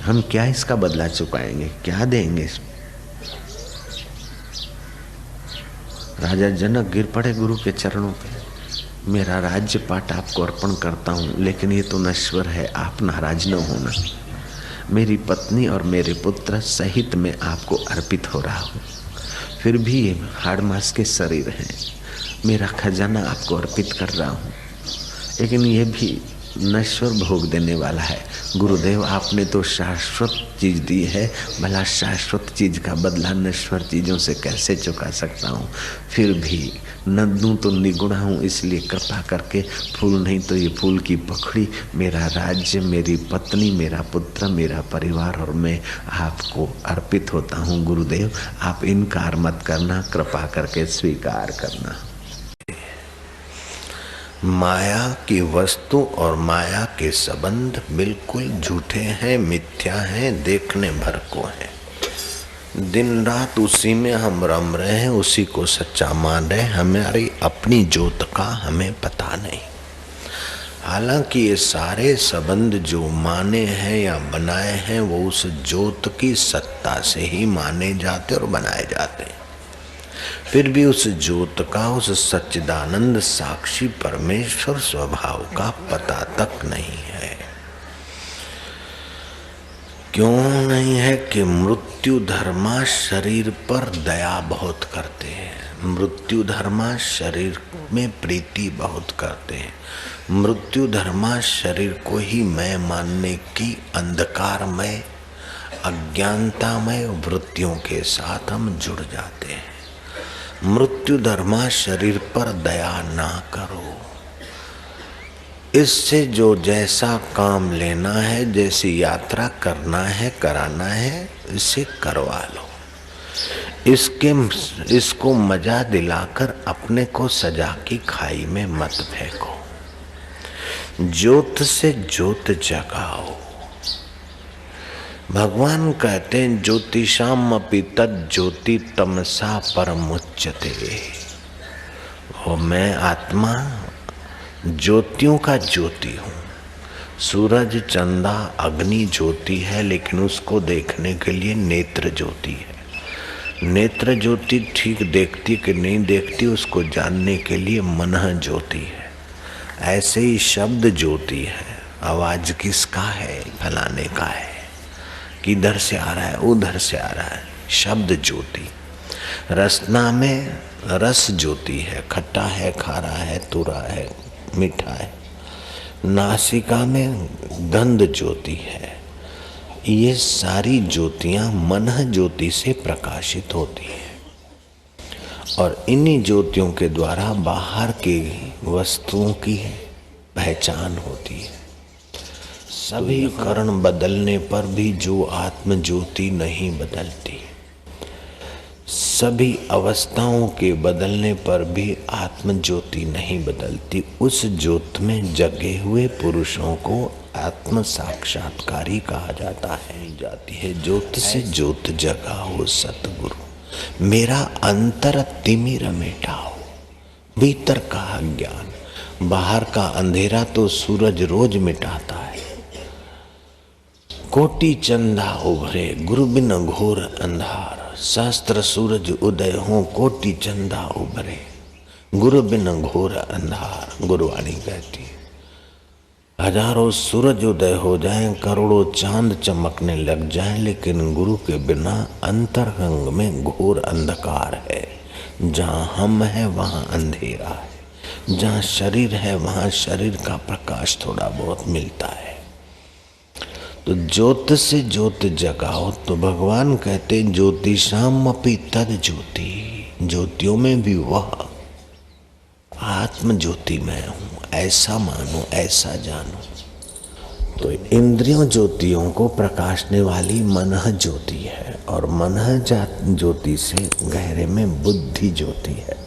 हम क्या इसका बदला चुकाएंगे, क्या देंगे? राजा जनक गिर पड़े गुरु के चरणों पे। मेरा राज्य पाट आपको अर्पण करता हूँ, लेकिन ये तो नश्वर है, आप नाराज न होना। मेरी पत्नी और मेरे पुत्र सहित मैं आपको अर्पित हो रहा हूँ। फिर भी ये हाड़ मांस के शरीर हैं, मेरा खजाना आपको अर्पित कर रहा हूँ, लेकिन ये भी नश्वर भोग देने वाला है। गुरुदेव, आपने तो शाश्वत चीज दी है, भला शाश्वत चीज का बदला नश्वर चीजों से कैसे चुका सकता हूँ? फिर भी न दूं तो निगुणा हूँ, इसलिए कृपा करके फूल नहीं तो ये फूल की पखड़ी, मेरा राज्य, मेरी पत्नी, मेरा पुत्र, मेरा परिवार और मैं आपको अर्पित होता हूँ। गुरुदेव, आप इनकार मत करना, कृपा करके स्वीकार करना। माया की वस्तु और माया के संबंध बिल्कुल झूठे हैं, मिथ्या हैं, देखने भर को हैं। दिन रात उसी में हम रम रहे हैं, उसी को सच्चा मान रहे हैं। हमारी अपनी ज्योत का हमें पता नहीं। हालांकि ये सारे संबंध जो माने हैं या बनाए हैं वो उस ज्योत की सत्ता से ही माने जाते और बनाए जाते हैं। फिर भी उस ज्योत का, उस सच्चिदानंद साक्षी परमेश्वर स्वभाव का पता तक नहीं है। क्यों नहीं है? कि मृत्यु धर्मा शरीर पर दया बहुत करते हैं, मृत्यु धर्मा शरीर में प्रीति बहुत करते हैं, मृत्यु धर्मा शरीर को ही मैं मानने की अंधकारमय अज्ञानतामय वृत्तियों के साथ हम जुड़ जाते हैं। मृत्यु धर्मा शरीर पर दया ना करो। इससे जो जैसा काम लेना है, जैसी यात्रा करना है, कराना है, इसे करवा लो। इसको मजा दिलाकर अपने को सजा की खाई में मत फेंको। ज्योत से ज्योत जगाओ। भगवान कहते हैं ज्योतिषाम अपि तद ज्योति तमसा परमुच्यते। वो मैं आत्मा ज्योतियों का ज्योति हूँ। सूरज, चंदा, अग्नि ज्योति है, लेकिन उसको देखने के लिए नेत्र ज्योति है। नेत्र ज्योति ठीक देखती कि नहीं देखती, उसको जानने के लिए मन ज्योति है। ऐसे ही शब्द ज्योति है। आवाज किसका है? फलाने का है। किधर से आ रहा है? उधर से आ रहा है। शब्द ज्योति। रसना में रस ज्योति है, खट्टा है, खारा है, तुरा है, मीठा है। नासिका में गंध ज्योति है। ये सारी ज्योतियां मन ज्योति से प्रकाशित होती हैं और इन्हीं ज्योतियों के द्वारा बाहर की वस्तुओं की पहचान होती है। सभी करण बदलने पर भी जो आत्म ज्योति नहीं बदलती, सभी अवस्थाओं के बदलने पर भी आत्म ज्योति नहीं बदलती। उस ज्योत में जगे हुए पुरुषों को आत्म साक्षात्कारी कहा जाता है। जाती है ज्योत से ज्योत जगाओ सतगुरु, मेरा अंतर तिमिर मिटाओ। भीतर का अज्ञान, बाहर का अंधेरा तो सूरज रोज मिटाता है। कोटि चंदा उभरे गुरु बिन घोर अंधार, शास्त्र सूरज उदय हो कोटि चंदा उभरे गुरु बिन घोर अंधार। गुरुवाणी कहती है, हजारों सूरज उदय हो जाएं, करोड़ों चांद चमकने लग जाएं, लेकिन गुरु के बिना अंतरंग में घोर अंधकार है। जहाँ हम है वहाँ अंधेरा है, जहाँ शरीर है वहाँ शरीर का प्रकाश थोड़ा बहुत मिलता है। तो ज्योत से ज्योत जगाओ। तो भगवान कहते ज्योतिषाम अपि तद ज्योति, ज्योतियों में भी वह आत्म ज्योति मैं हूँ, ऐसा मानो, ऐसा जानो। तो इंद्रियों ज्योतियों को प्रकाशने वाली मन ज्योति है और मन ज्योति से गहरे में बुद्धि ज्योति है।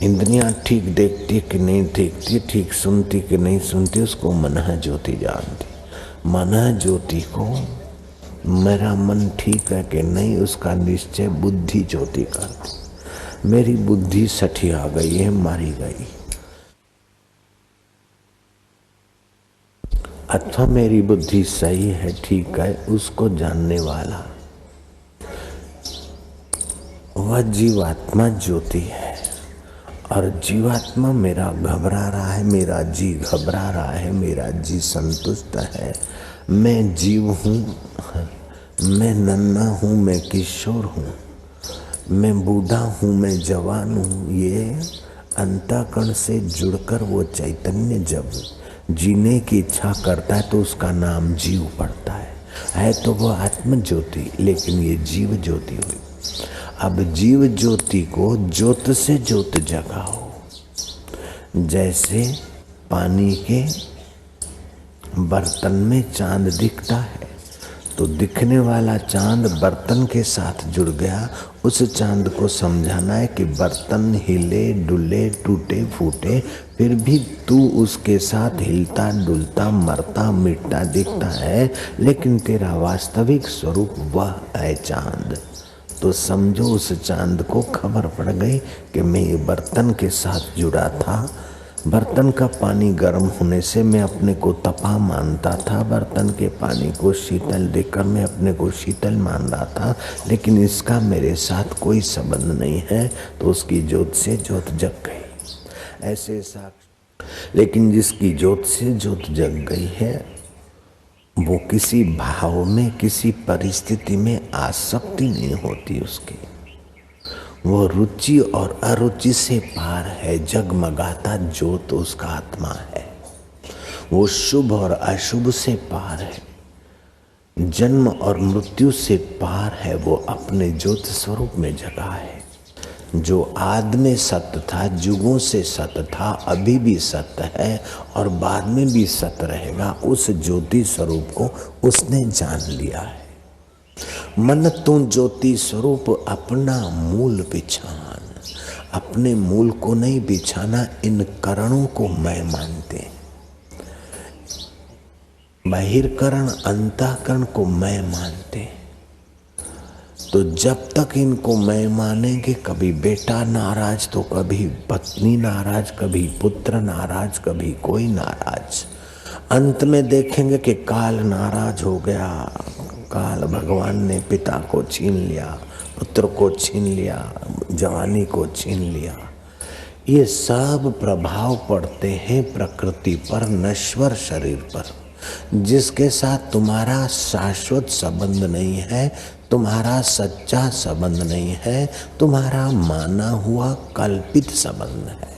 इंद्रियां ठीक देखती कि नहीं देखती, ठीक सुनती कि नहीं सुनती, उसको मन ज्योति जानती। मन ज्योति को मेरा मन ठीक है कि नहीं उसका निश्चय बुद्धि ज्योति करती। मेरी बुद्धि सठिया गई है, मारी गई। अथवा मेरी बुद्धि सही है, ठीक है, उसको जानने वाला वह जीवात्मा ज्योति है। और जीवात्मा मेरा घबरा रहा है, मेरा जी घबरा रहा है, मेरा जी संतुष्ट है। मैं जीव हूँ, मैं नन्हा हूँ, मैं किशोर हूँ, मैं बूढ़ा हूँ, मैं जवान हूँ। ये अंतःकरण से जुड़कर वो चैतन्य जब जीने की इच्छा करता है तो उसका नाम जीव पड़ता है तो वो आत्म ज्योति, लेकिन ये जीव ज्योति हुई। अब जीव ज्योति को ज्योत से ज्योत जगाओ। जैसे पानी के बर्तन में चांद दिखता है तो दिखने वाला चांद बर्तन के साथ जुड़ गया। उस चांद को समझाना है कि बर्तन हिले डुले टूटे फूटे, फिर भी तू उसके साथ हिलता डुलता मरता मिटता दिखता है, लेकिन तेरा वास्तविक स्वरूप वह है चांद। तो समझो उस चांद को खबर पड़ गई कि मैं ये बर्तन के साथ जुड़ा था। बर्तन का पानी गर्म होने से मैं अपने को तपा मानता था, बर्तन के पानी को शीतल देखकर मैं अपने को शीतल मान रहा था, लेकिन इसका मेरे साथ कोई संबंध नहीं है। तो उसकी ज्योत से ज्योत जग गई। ऐसे साक्ष, लेकिन जिसकी ज्योत से ज्योत जग गई है वो किसी भाव में किसी परिस्थिति में आसक्ति नहीं होती उसकी। वो रुचि और अरुचि से पार है, जगमगाता ज्योत उसका आत्मा है। वो शुभ और अशुभ से पार है, जन्म और मृत्यु से पार है। वो अपने ज्योत स्वरूप में जगा है। जो आदि में सत्य था, जुगों से सत्य था, अभी भी सत्य है और बाद में भी सत्य रहेगा। उस ज्योति स्वरूप को उसने जान लिया है। मन तू ज्योति स्वरूप अपना मूल बिछान। अपने मूल को नहीं बिछाना, इन करणों को मैं मानते। बहिर्करण अंतःकरण को मैं मानते। तो जब तक इनको मैं मानेंगे, कभी बेटा नाराज तो कभी पत्नी नाराज, कभी पुत्र नाराज, कभी कोई नाराज। अंत में देखेंगे कि काल नाराज हो गया। काल भगवान ने पिता को छीन लिया, पुत्र को छीन लिया, जवानी को छीन लिया। ये सब प्रभाव पड़ते हैं प्रकृति पर, नश्वर शरीर पर, जिसके साथ तुम्हारा शाश्वत संबंध नहीं है, तुम्हारा सच्चा संबंध नहीं है, तुम्हारा माना हुआ कल्पित संबंध है।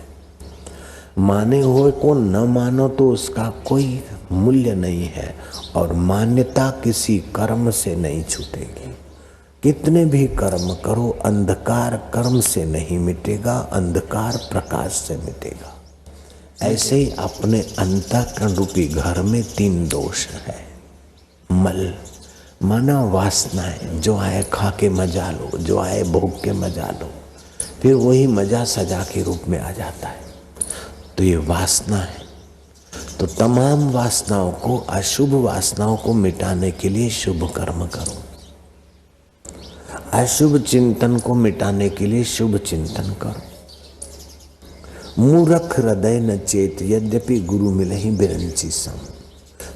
माने हुए को न मानो तो उसका कोई मूल्य नहीं है, और मान्यता किसी कर्म से नहीं छूटेगी। कितने भी कर्म करो, अंधकार कर्म से नहीं मिटेगा, अंधकार प्रकाश से मिटेगा। ऐसे ही अपने अंतःकरण रूपी घर में 3 दोष है। मल माना वासनाएं, जो आए खा के मजा लो, जो आए भोग के मजा लो, फिर वही मजा सजा के रूप में आ जाता है। तो ये वासना है। तो तमाम वासनाओं को, अशुभ वासनाओं को मिटाने के लिए शुभ कर्म करो। अशुभ चिंतन को मिटाने के लिए शुभ चिंतन करो। मूर्ख हृदय न चेत, यद्यपि गुरु मिले ही बिरंची सम।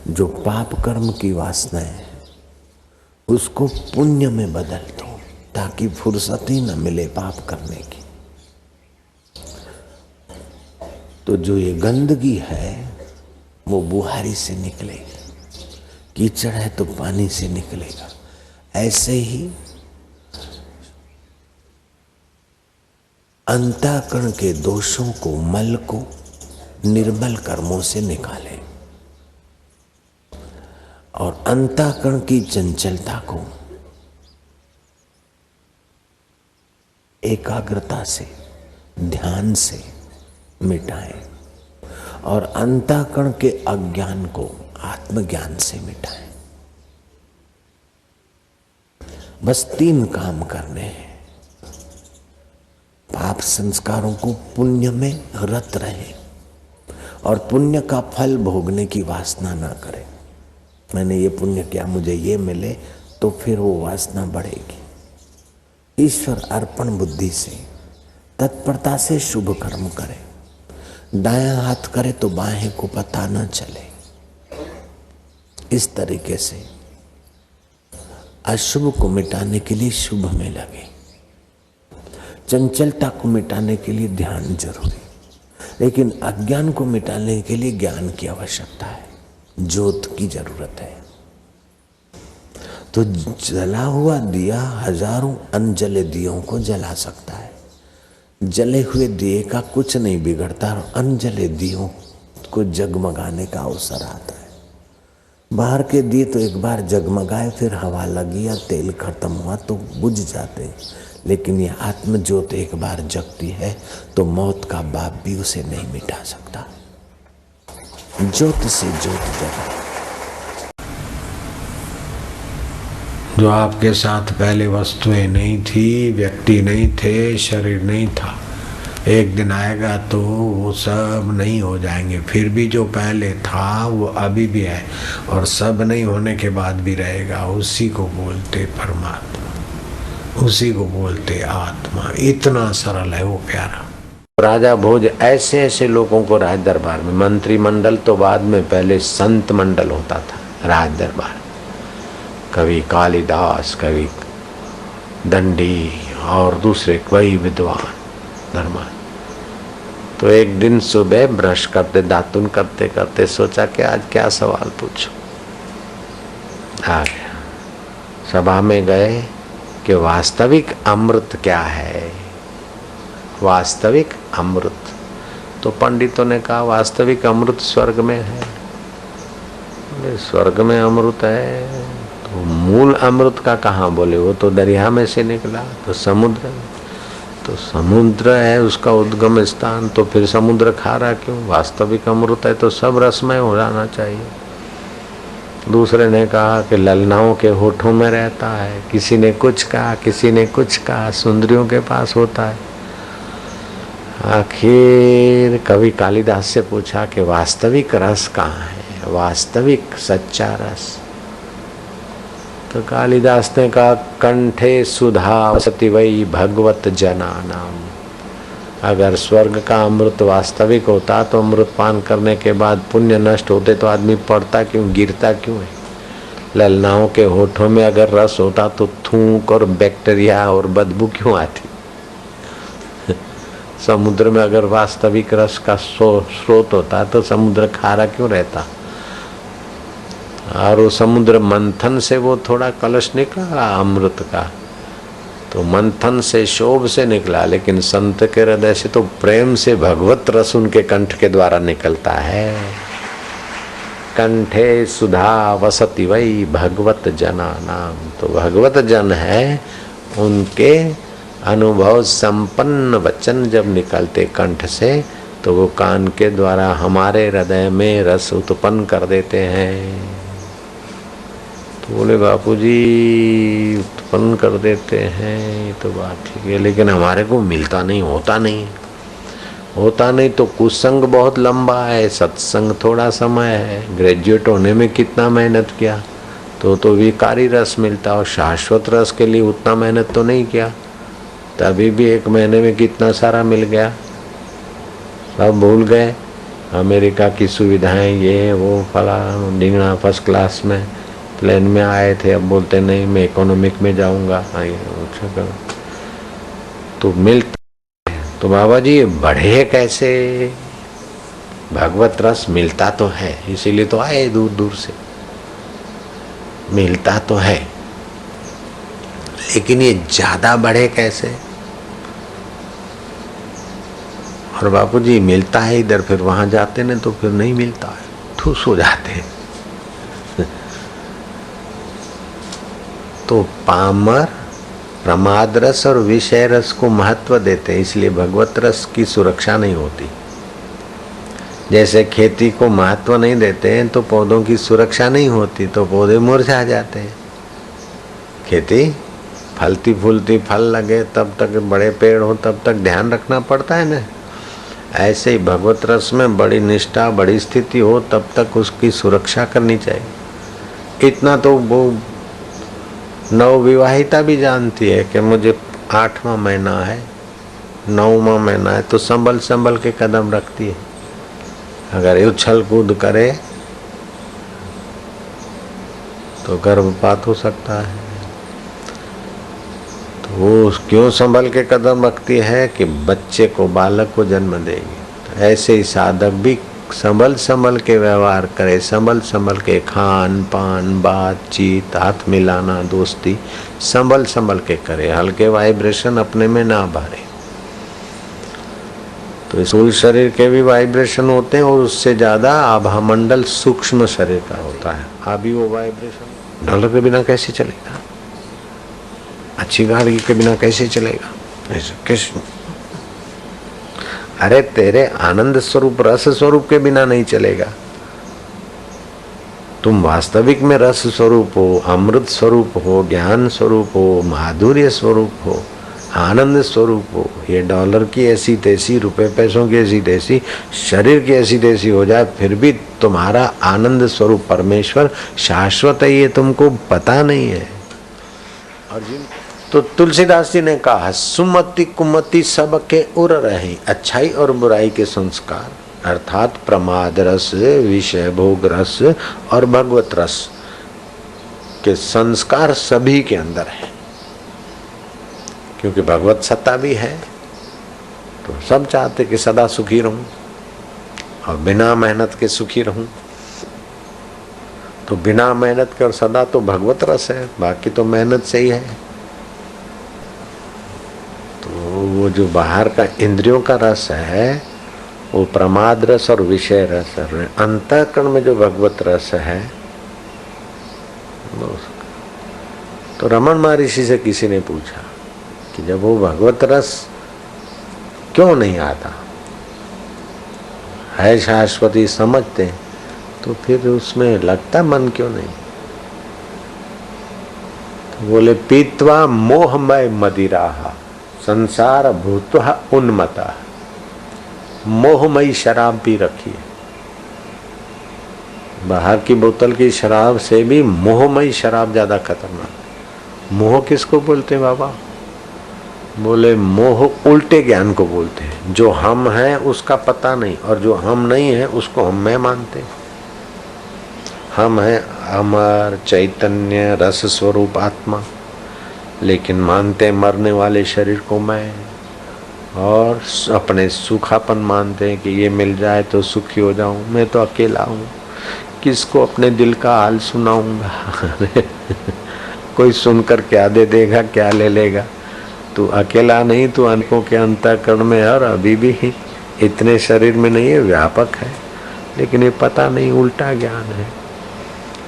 जो पाप कर्म की वासना है उसको पुण्य में बदल दो, ताकि फुर्सत ही न मिले पाप करने की। तो जो ये गंदगी है वो बुहारी से निकलेगी, कीचड़ है तो पानी से निकलेगा। ऐसे ही अंतःकरण के दोषों को, मल को निर्मल कर्मों से निकाले, और अंतःकरण की चंचलता को एकाग्रता से, ध्यान से मिटाएं, और अंतःकरण के अज्ञान को आत्मज्ञान से मिटाएं। बस 3 काम करने हैं। पाप संस्कारों को पुण्य में रत रहे, और पुण्य का फल भोगने की वासना ना करे। मैंने ये पुण्य किया, मुझे ये मिले, तो फिर वो वासना बढ़ेगी। ईश्वर अर्पण बुद्धि से, तत्परता से शुभ कर्म करे। दायां हाथ करे तो बाएं को पता न चले। इस तरीके से अशुभ को मिटाने के लिए शुभ में लगे, चंचलता को मिटाने के लिए ध्यान जरूरी, लेकिन अज्ञान को मिटाने के लिए ज्ञान की आवश्यकता है, ज्योत की जरूरत है। तो जला हुआ दिया हजारों अनजले दियों को जला सकता है। जले हुए दिए का कुछ नहीं बिगड़ता और अनजले दियों को जगमगाने का अवसर आता है। बाहर के दिए तो एक बार जगमगाए, फिर हवा लगी या तेल खत्म हुआ तो बुझ जाते, लेकिन ये आत्म ज्योत एक बार जगती है तो मौत का बाप भी उसे नहीं मिटा सकता। ज्योत से ज्योत जगा। जो आपके साथ पहले वस्तुएं नहीं थी, व्यक्ति नहीं थे, शरीर नहीं था, एक दिन आएगा तो वो सब नहीं हो जाएंगे। फिर भी जो पहले था वो अभी भी है और सब नहीं होने के बाद भी रहेगा। उसी को बोलते परमात्मा, उसी को बोलते आत्मा। इतना सरल है वो प्यारा। राजा भोज ऐसे ऐसे लोगों को राज दरबार में, मंत्रिमंडल तो बाद में, पहले संत मंडल होता था राज दरबार। कवि कालिदास, कवि दंडी और दूसरे कई विद्वान धर्मान। तो एक दिन सुबह ब्रश करते, दातुन करते करते सोचा कि आज क्या सवाल पूछूं। आ गया, सभा में गए कि वास्तविक अमृत क्या है, वास्तविक अमृत। तो पंडितों ने कहा वास्तविक अमृत स्वर्ग में है। स्वर्ग में अमृत है तो मूल अमृत का कहाँ? बोले वो तो दरिया में से निकला, तो समुद्र में। तो समुद्र है उसका उद्गम स्थान, तो फिर समुद्र खारा क्यों? वास्तविक अमृत है तो सब रसमय हो जाना चाहिए। दूसरे ने कहा कि ललनाओं के होठों में रहता है। किसी ने कुछ कहा, किसी ने कुछ कहा, सुंदरियों के पास होता है। आखिर कवि कालिदास से पूछा कि वास्तविक रस कहाँ है, वास्तविक सच्चा रस? तो कालिदास ने कहा कंठे सुधा वसति वही भगवत जना नाम। अगर स्वर्ग का अमृत वास्तविक होता तो अमृत पान करने के बाद पुण्य नष्ट होते तो आदमी पड़ता क्यों, गिरता क्यों है? ललनाओं के होठों में अगर रस होता तो थूक और बैक्टीरिया और बदबू क्यों आती? समुद्र में अगर वास्तविक रस का स्रोत होता तो समुद्र खारा क्यों रहता? और वो समुद्र मंथन से वो थोड़ा कलश निकला अमृत का, तो मंथन से शोभ से निकला, लेकिन संत के हृदय से तो प्रेम से भगवत रस उनके कंठ के द्वारा निकलता है। कंठे सुधा वसति वही भगवत जना नाम। तो भगवत जन है, उनके अनुभव संपन्न वचन जब निकलते कंठ से तो वो कान के द्वारा हमारे हृदय में रस उत्पन्न कर देते हैं। तो बोले बापूजी उत्पन्न कर देते हैं, तो बात ठीक है, लेकिन हमारे को मिलता नहीं, होता नहीं। होता नहीं तो कुसंग बहुत लंबा है, सत्संग थोड़ा समय है। ग्रेजुएट होने में कितना मेहनत किया तो विकारी रस मिलता, और शाश्वत रस के लिए उतना मेहनत तो नहीं किया, तभी भी 1 महीने में कितना सारा मिल गया, सब भूल गए। अमेरिका की सुविधाएं, ये वो फला ढींगना, फर्स्ट क्लास में प्लेन में आए थे, अब बोलते नहीं मैं इकोनॉमिक में जाऊंगा। तो मिलता है तो बाबा जी बढ़े कैसे? भगवत रस मिलता तो है, इसीलिए तो आए दूर दूर से। मिलता तो है, लेकिन ये ज्यादा बढ़े कैसे? और बापू जी मिलता है इधर, फिर वहां जाते ना तो फिर नहीं मिलता है, ठूस हो जाते हैं। तो पामर प्रमाद रस और विषय रस को महत्व देते हैं, इसलिए भगवत रस की सुरक्षा नहीं होती। जैसे खेती को महत्व नहीं देते हैं तो पौधों की सुरक्षा नहीं होती, तो पौधे मुरझा जाते हैं। खेती फलती फूलती, फल लगे तब तक, बड़े पेड़ हो तब तक ध्यान रखना पड़ता है ना। ऐसे ही भगवत रस में बड़ी निष्ठा, बड़ी स्थिति हो तब तक उसकी सुरक्षा करनी चाहिए। इतना तो वो नवविवाहिता भी जानती है कि मुझे 8वां महीना है, 9वां महीना है, तो संभल संभल के कदम रखती है। अगर उछल कूद करे तो गर्भपात हो सकता है। तो वो क्यों संभल के कदम रखती है कि बच्चे को, बालक को जन्म देगी। तो ऐसे ही साधक भी संभल संभल के व्यवहार करे, संभल संभल के खान पान, बातचीत, हाथ मिलाना, दोस्ती संभल संभल के करे, हल्के वाइब्रेशन अपने में ना भरे। तो स्थूल शरीर के भी वाइब्रेशन होते हैं और उससे ज्यादा आभा मंडल सूक्ष्म शरीर का होता है। अभी वो वाइब्रेशन डॉलर के बिना कैसे चलेगा, अच्छी गाड़ी के बिना कैसे चलेगा, ऐसा कैसे? अरे तेरे आनंद स्वरूप, रस स्वरूप के बिना नहीं चलेगा। तुम वास्तविक में रस स्वरूप हो, अमृत स्वरूप हो, ज्ञान स्वरूप हो, माधुर्य स्वरूप हो, आनंद स्वरूप हो। ये डॉलर की ऐसी तैसी, रुपए पैसों की ऐसी तैसी, शरीर की ऐसी तैसी हो जाए, फिर भी तुम्हारा आनंद स्वरूप परमेश्वर शाश्वत है, ये तुमको पता नहीं है। और तो तुलसीदास जी ने कहा, सुमति कुमति सब के उर रहे, अच्छाई और बुराई के संस्कार, अर्थात प्रमाद रस, विषय भोग रस और भगवत रस के संस्कार सभी के अंदर है। क्योंकि भगवत सत्ता भी है, तो सब चाहते कि सदा सुखी रहूं और बिना मेहनत के सुखी रहूं। तो बिना मेहनत के और सदा तो भगवत रस है, बाकी तो मेहनत से ही है। तो वो जो बाहर का इंद्रियों का रस है वो प्रमाद रस और विषय रस है। अंतःकरण में जो भगवत रस है, तो रमन महर्षि से किसी ने पूछा कि जब वो भगवत रस क्यों नहीं आता है, शाश्वती समझते, तो फिर उसमें लगता मन क्यों नहीं? तो बोले, पीत्वा मोहमय मदिरा संसार भूत्वा उन्मता। मोहमयी शराब पी रखी है। बाहर की बोतल की शराब से भी मोहमयी शराब ज्यादा खतरनाक है। मोह किसको बोलते बाबा? बोले, मोह उल्टे ज्ञान को बोलते हैं। जो हम हैं उसका पता नहीं, और जो हम नहीं है उसको हम मैं मानते। हम हैं अमर चैतन्य रस स्वरूप आत्मा, लेकिन मानते मरने वाले शरीर को मैं, और अपने सुखापन मानते हैं कि ये मिल जाए तो सुखी हो जाऊं, मैं तो अकेला हूँ, किसको अपने दिल का हाल सुनाऊंगा? कोई सुनकर क्या दे देगा, क्या ले लेगा? तू अकेला नहीं, तू अनेकों के अंतःकरण में है और अभी भी इतने शरीर में नहीं है, व्यापक है, लेकिन ये पता नहीं, उल्टा ज्ञान है।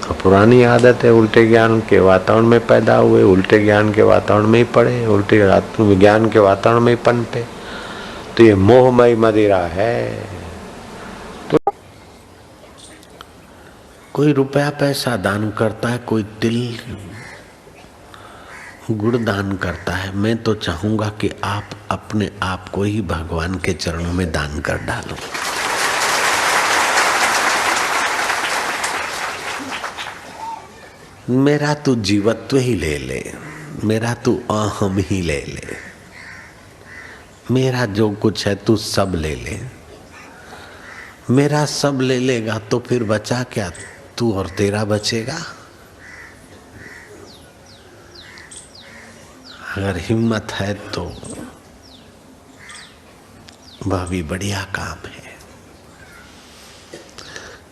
तो पुरानी आदत है, उल्टे ज्ञान के वातावरण में पैदा हुए, उल्टे ज्ञान के वातावरण में ही पड़े, उल्टे ज्ञान के वातावरण में ही पनपे। तो ये मोहमय मदिरा है। तो कोई रुपया पैसा दान करता है, कोई तिल गुड़ दान करता है। मैं तो चाहूंगा कि आप अपने आप को ही भगवान के चरणों में दान कर डालो। मेरा तू जीवत्व ही ले ले, मेरा तू अहम ही ले ले, मेरा जो कुछ है तू सब ले ले। मेरा सब ले लेगा तो फिर बचा क्या? तू और तेरा बचेगा। अगर हिम्मत है तो वह भी बढ़िया काम है।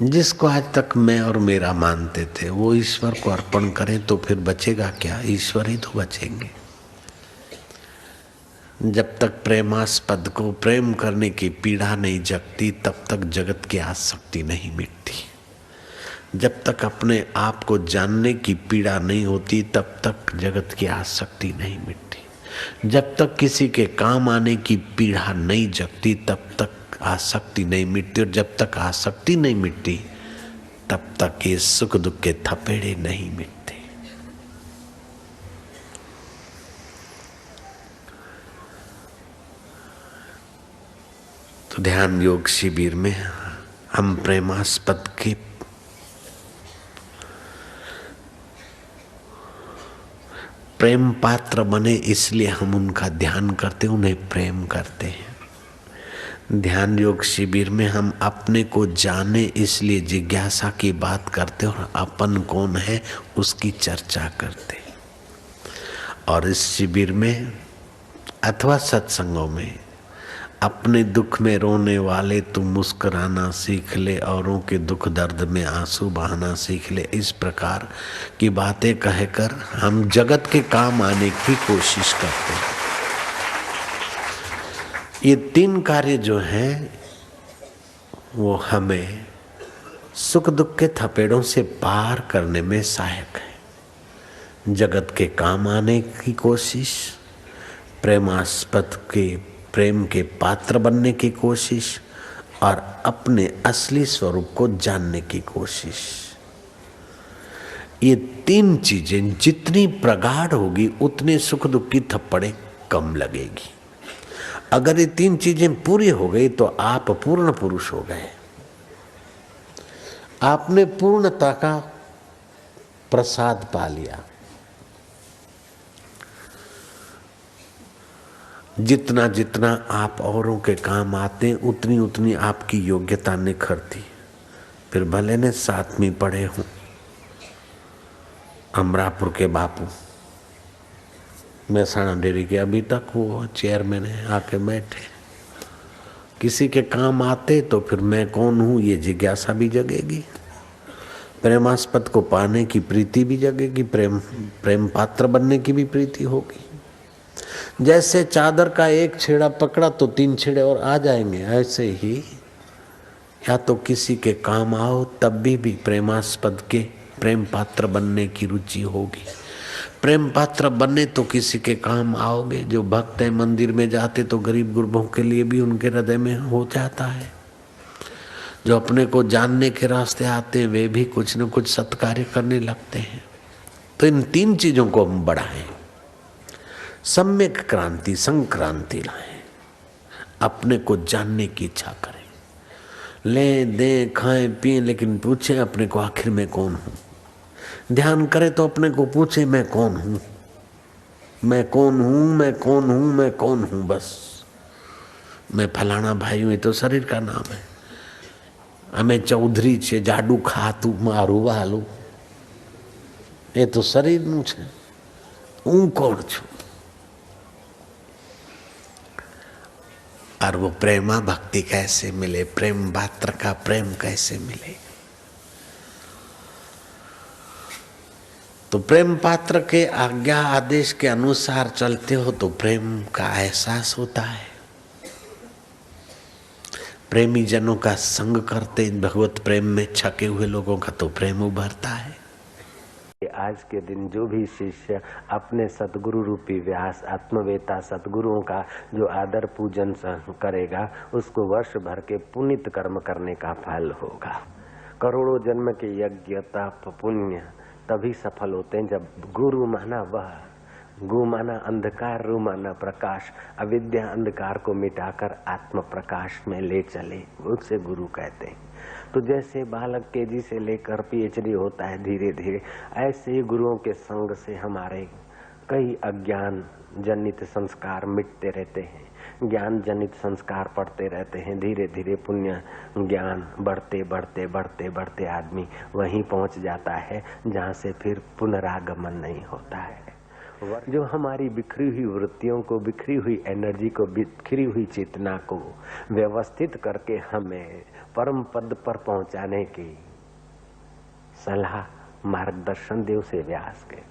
जिसको आज तक मैं और मेरा मानते थे वो ईश्वर को अर्पण करें तो फिर बचेगा क्या? ईश्वर ही तो बचेंगे। जब तक प्रेमास्पद को प्रेम करने की पीड़ा नहीं जगती तब तक जगत की आसक्ति नहीं मिटती। जब तक अपने आप को जानने की पीड़ा नहीं होती तब तक जगत की आसक्ति नहीं मिटती। जब तक किसी के काम आने की पीड़ा नहीं जगती तब तक आसक्ति नहीं मिटती, और जब तक आसक्ति नहीं मिटती तब तक ये सुख दुख के थपेड़े नहीं मिटते। तो ध्यान योग शिविर में हम प्रेमास्पद के प्रेम पात्र बने, इसलिए हम उनका ध्यान करते, उन्हें प्रेम करते हैं। ध्यान योग शिविर में हम अपने को जाने इसलिए जिज्ञासा की बात करते और अपन कौन है उसकी चर्चा करते। और इस शिविर में अथवा सत्संगों में अपने दुख में रोने वाले तू मुस्कुराना सीख ले, औरों के दुख दर्द में आंसू बहाना सीख ले, इस प्रकार की बातें कहकर हम जगत के काम आने की कोशिश करते हैं। ये 3 कार्य जो हैं वो हमें सुख दुख के थपेड़ों से पार करने में सहायक है। जगत के काम आने की कोशिश, प्रेमास्पद के प्रेम के पात्र बनने की कोशिश और अपने असली स्वरूप को जानने की कोशिश। ये 3 चीजें जितनी प्रगाढ़ होगी उतने सुख दुख की थप्पड़ें कम लगेगी। अगर ये 3 चीजें पूरी हो गई तो आप पूर्ण पुरुष हो गए। आपने पूर्णता का प्रसाद पा लिया। जितना जितना आप औरों के काम आते उतनी उतनी आपकी योग्यता निखरती। फिर भले ने 7वीं पढ़े हूँ, अमरापुर के बापू मेहसाणा डेयरी के अभी तक वो चेयरमैन है, आके बैठे। किसी के काम आते तो फिर मैं कौन हूँ ये जिज्ञासा भी जगेगी, प्रेमास्पद को पाने की प्रीति भी जगेगी, प्रेम पात्र बनने की भी प्रीति होगी। जैसे चादर का एक छेड़ा पकड़ा तो 3 छेड़े और आ जाएंगे, ऐसे ही या तो किसी के काम आओ तब भी प्रेमास्पद के प्रेम पात्र बनने की रुचि होगी। प्रेम पात्र बनने तो किसी के काम आओगे। जो भक्त है मंदिर में जाते तो गरीब गुरबों के लिए भी उनके हृदय में हो जाता है। जो अपने को जानने के रास्ते आते हैं वे भी कुछ न कुछ सत्कार्य करने लगते हैं। तो इन 3 चीजों को हम बढ़ाएं, सम्यक क्रांति संक्रांति लाएं, अपने को जानने की इच्छा करें, लें दें खाएं पिएं, लेकिन पूछें अपने को आखिर मैं कौन हूँ। ध्यान करें तो अपने को पूछे मैं कौन हूँ, मैं कौन हूँ, मैं कौन हूँ, मैं कौन हूँ। बस मैं फलाना भाई हूँ, ये तो शरीर का नाम है। हमें चौधरी छे, जाडू खातू मारू वालू, ये तो शरीरનું છે। હું કોણ છું? और वो प्रेमा भक्ति कैसे मिले, प्रेम पात्र का प्रेम कैसे मिले। तो प्रेम पात्र के आज्ञा आदेश के अनुसार चलते हो तो प्रेम का एहसास होता है। प्रेमी जनों का संग करते भगवत प्रेम में छके हुए लोगों का तो प्रेम उभरता है। आज के दिन जो भी शिष्य अपने सतगुरु रूपी व्यास आत्मवेता सतगुरुओं का जो आदर पूजन करेगा उसको वर्ष भर के पुनित कर्म करने का फल होगा। करोड़ों जन्म के यज्ञ तप पुण्य तभी सफल होते हैं जब गुरु माना वह, गु माना अंधकार, रु माना प्रकाश, अविद्या अंधकार को मिटाकर आत्म प्रकाश में ले चले, उसे गुरु कहते हैं। तो जैसे बालक केजी से लेकर पीएचडी होता है धीरे धीरे, ऐसे ही गुरुओं के संग से हमारे कई अज्ञान जनित संस्कार मिटते रहते हैं, ज्ञान जनित संस्कार पढ़ते रहते हैं। धीरे धीरे पुण्य ज्ञान बढ़ते बढ़ते बढ़ते बढ़ते आदमी वहीं पहुंच जाता है जहां से फिर पुनरागमन नहीं होता है। जो हमारी बिखरी हुई वृत्तियों को, बिखरी हुई एनर्जी को, बिखरी हुई चेतना को व्यवस्थित करके हमें परम पद पर पहुंचाने की सलाह मार्गदर्शन देव से व्यास के।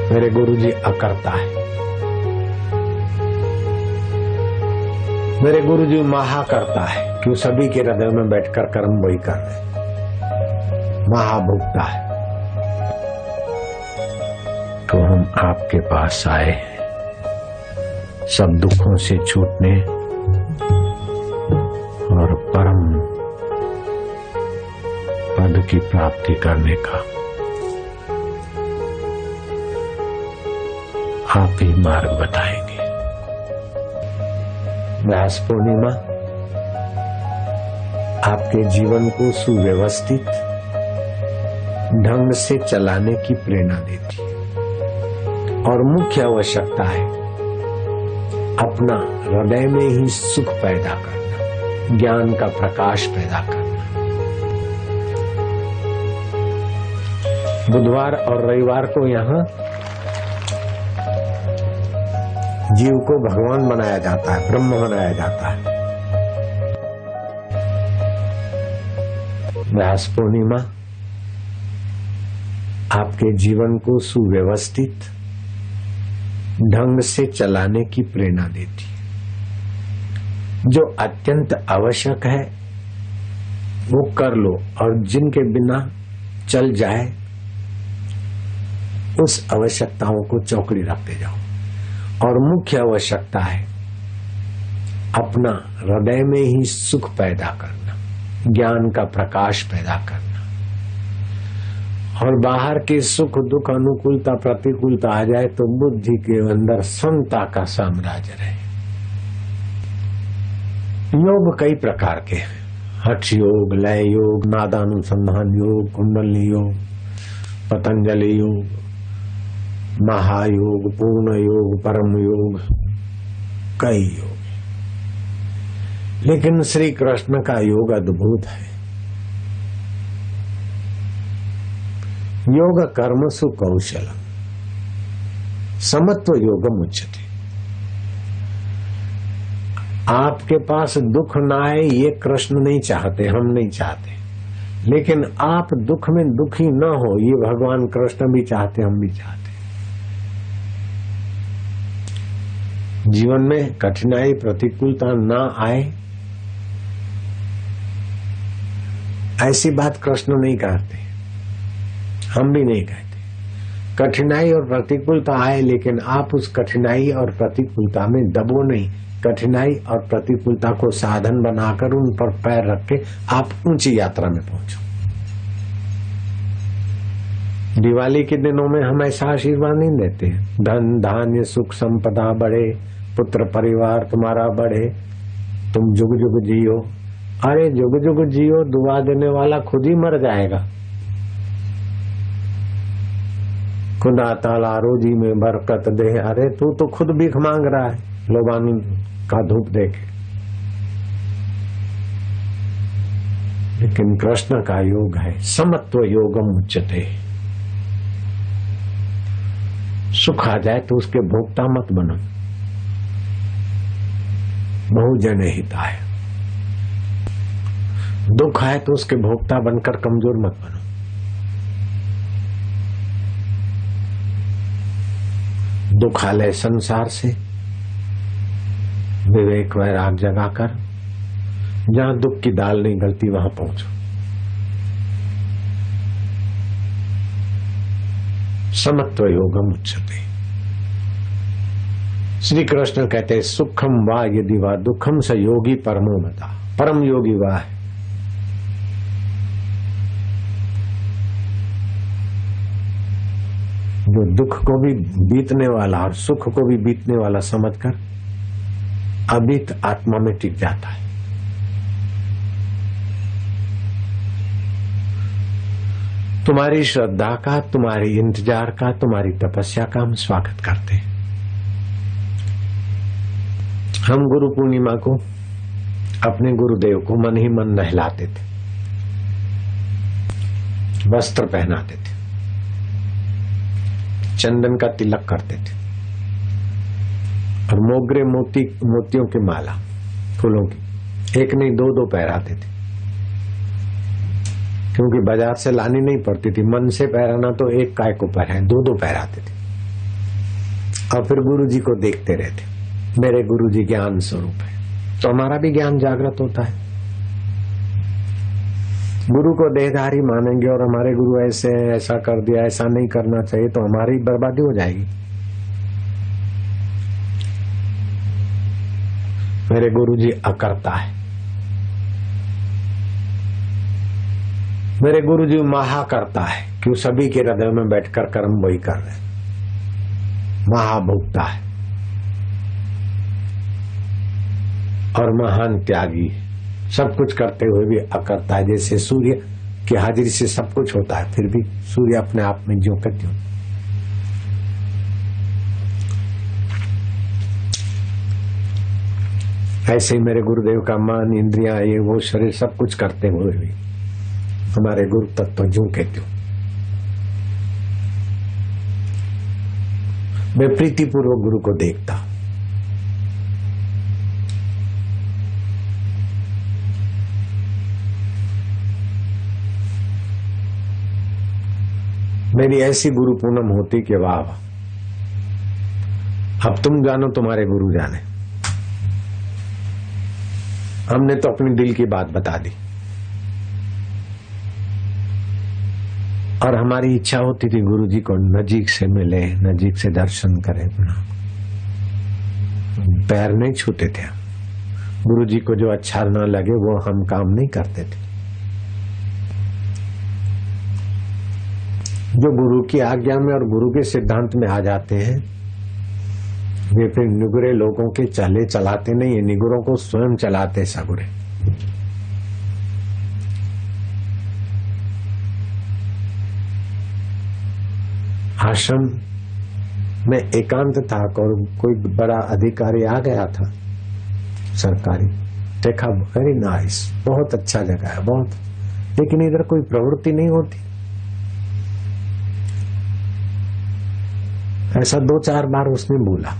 मेरे गुरुजी अकर्ता है, मेरे गुरुजी महाकर्ता है, क्यों सभी के हृदय में बैठकर कर्म वही कर रहे। महाभुक्ता है। तो हम आपके पास आए सब दुखों से छूटने और परम पद की प्राप्ति करने का। आप ही मार्ग बताएंगे। व्यास पूर्णिमा आपके जीवन को सुव्यवस्थित ढंग से चलाने की प्रेरणा देती है। और मुख्य आवश्यकता है अपना हृदय में ही सुख पैदा करना, ज्ञान का प्रकाश पैदा करना। बुधवार और रविवार को यहाँ जीव को भगवान बनाया जाता है, ब्रह्म बनाया जाता है। व्यास पूर्णिमा आपके जीवन को सुव्यवस्थित ढंग से चलाने की प्रेरणा देती है। जो अत्यंत आवश्यक है वो कर लो और जिनके बिना चल जाए उस आवश्यकताओं को चौकड़ी रखते जाओ। और मुख्य आवश्यकता है अपना हृदय में ही सुख पैदा करना, ज्ञान का प्रकाश पैदा करना। और बाहर के सुख दुख अनुकूलता प्रतिकूलता आ जाए तो बुद्धि के अंदर समता का साम्राज्य रहे। योग कई प्रकार के हैं, हठ योग, लय योग, नादानुसंधान योग, कुंडली योग, पतंजलि योग, महायोग, पूर्ण योग, परम योग, कई योग। लेकिन श्री कृष्ण का योग अद्भुत है। योग कर्मसु कौशलम समत्व योगम उच्यते। आपके पास दुख ना आए ये कृष्ण नहीं चाहते, हम नहीं चाहते, लेकिन आप दुख में दुखी न हो ये भगवान कृष्ण भी चाहते, हम भी चाहते। जीवन में कठिनाई प्रतिकूलता ना आए ऐसी बात कृष्ण नहीं कहते, हम भी नहीं कहते। कठिनाई और प्रतिकूलता आए लेकिन आप उस कठिनाई और प्रतिकूलता में दबो नहीं। कठिनाई और प्रतिकूलता को साधन बनाकर उन पर पैर रख के आप ऊंची यात्रा में पहुंचो। दिवाली के दिनों में हम ऐसा आशीर्वाद नहीं देते, धन धान्य सुख संपदा बढ़े, पुत्र परिवार तुम्हारा बढ़े, तुम जुग जुग जियो। अरे जुग जुग जियो, दुआ देने वाला खुद ही मर जाएगा। खुदा ताला रोजी में बरकत दे, अरे तू तो खुद भीख मांग रहा है लोबान का धूप देके। लेकिन कृष्ण का योग है समत्व योगम उच्यते। सुख आ जाए तो उसके भोक्ता मत बनो, बहुजन हिताय। दुख आए तो उसके भोक्ता बनकर कमजोर मत बनो। दुखालय संसार से विवेक वैराग जगाकर जहां दुख की दाल नहीं गलती वहां पहुंचो। समत्व योगम उच्यते। श्री कृष्ण कहते हैं सुखम वा यदि वा दुखम स योगी परमो मता। परम योगी वा है जो दुख को भी बीतने वाला और सुख को भी बीतने वाला समझकर अभीत आत्मा में टिक जाता है। तुम्हारी श्रद्धा का, तुम्हारी इंतजार का, तुम्हारी तपस्या का हम स्वागत करते हैं। हम गुरु पूर्णिमा को अपने गुरुदेव को मन ही मन नहलाते थे, वस्त्र पहनाते थे, चंदन का तिलक करते थे और मोगरे मोतियों की माला फूलों की एक नहीं दो दो पहराते थे, क्योंकि बाजार से लानी नहीं पड़ती थी। मन से पहराना तो एक काय को पहराए, दो दो पहराते थे। और फिर गुरु जी को देखते रहते, मेरे गुरु जी ज्ञान स्वरूप है, तो हमारा भी ज्ञान जागृत होता है। गुरु को देहधारी मानेंगे और हमारे गुरु ऐसे ऐसा कर दिया, ऐसा नहीं करना चाहिए, तो हमारी बर्बादी हो जाएगी। मेरे गुरु जी अकर्ता है, मेरे गुरु जी महा करता है, क्यों सभी के हृदय में बैठकर कर्म वही कर रहे, महाभोक्ता है और महान त्यागी, सब कुछ करते हुए भी अकर्ता है। जैसे सूर्य की हाजिरी से सब कुछ होता है, फिर भी सूर्य अपने आप में ज्यों का त्यों। ऐसे ही मेरे गुरुदेव का मन, इंद्रियां, ये वो शरीर सब कुछ करते हुए भी हमारे गुरु तत्व जो कहते हो, मैं प्रीतिपूर्वक गुरु को देखता। मेरी ऐसी गुरु पूनम होती कि वाह, अब तुम जानो तुम्हारे गुरु जाने। हमने तो अपनी दिल की बात बता दी और हमारी इच्छा होती थी गुरु जी को नजीक से मिले, नजीक से दर्शन करें, पैर नहीं छूते थे। गुरु जी को जो अच्छा ना लगे वो हम काम नहीं करते थे। जो गुरु की आज्ञा में और गुरु के सिद्धांत में आ जाते हैं वे फिर निगुरे लोगों के चले चलाते नहीं है, निगुरों को स्वयं चलाते सगुरे। आश्रम में एकांत था और कोई बड़ा अधिकारी आ गया था सरकारी, देखा वेरी नाइस, बहुत अच्छा जगह है बहुत, लेकिन इधर कोई प्रवृत्ति नहीं होती। ऐसा 2-4 बार उसने बोला।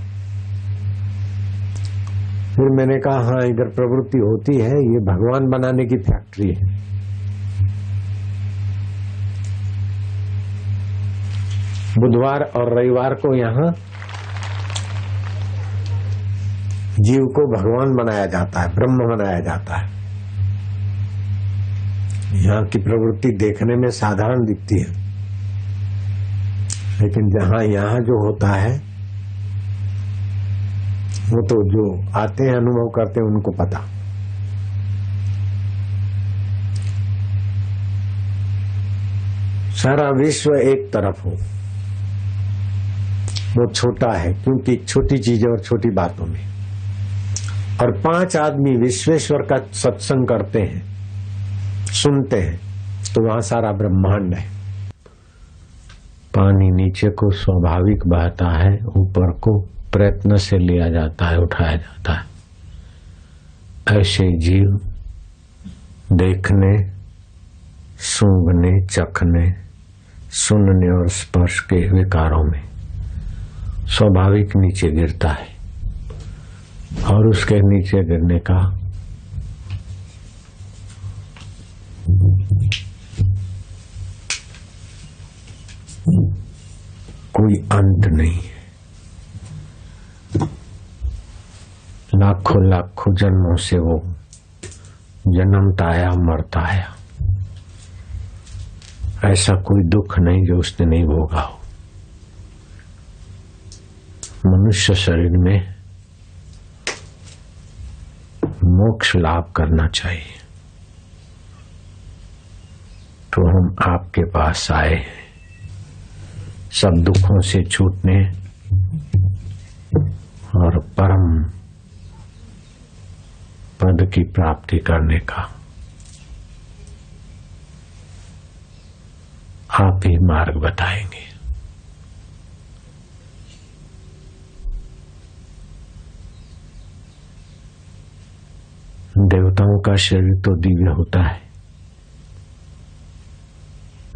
फिर मैंने कहा हाँ इधर प्रवृत्ति होती है, ये भगवान बनाने की फैक्ट्री है। बुधवार और रविवार को यहाँ जीव को भगवान बनाया जाता है, ब्रह्म बनाया जाता है। यहाँ की प्रवृत्ति देखने में साधारण दिखती है, लेकिन जहां यहाँ जो होता है वो तो जो आते हैं अनुभव करते हैं उनको पता। सारा विश्व एक तरफ हो, वो छोटा है क्योंकि छोटी चीजें और छोटी बातों में, और 5 आदमी विश्वेश्वर का सत्संग करते हैं, सुनते हैं, तो वहां सारा ब्रह्मांड है। पानी नीचे को स्वाभाविक बहता है, ऊपर को प्रयत्न से लिया जाता है, उठाया जाता है। ऐसे जीव देखने, सूंघने, चखने, सुनने और स्पर्श के विकारों में स्वाभाविक नीचे गिरता है, और उसके नीचे गिरने का कोई अंत नहीं है। लाखों लाखों जन्मों से वो जन्मता आया, मरता आया, ऐसा कोई दुख नहीं जो उसने नहीं भोगा हो। मनुष्य शरीर में मोक्ष लाभ करना चाहिए, तो हम आपके पास आए सब दुखों से छूटने और परम पद की प्राप्ति करने का। आप ही मार्ग बताएंगे। देवताओं का शरीर तो दिव्य होता है,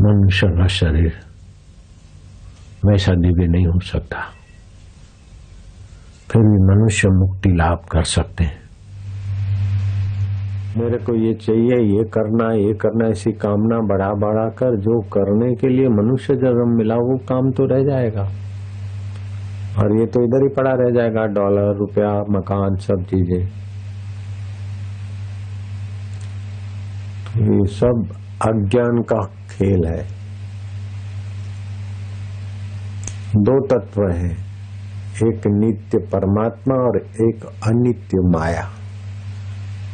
मनुष्य का शरीर वैसा दिव्य नहीं हो सकता, फिर भी मनुष्य मुक्ति लाभ कर सकते हैं। मेरे को ये चाहिए, ये करना, ऐसी कामना बढ़ा बढ़ा कर जो करने के लिए मनुष्य जन्म मिला वो काम तो रह जाएगा, और ये तो इधर ही पड़ा रह जाएगा, डॉलर, रुपया, मकान, सब चीजें। तो ये सब अज्ञान का खेल है। 2 तत्व हैं, एक नित्य परमात्मा और एक अनित्य माया।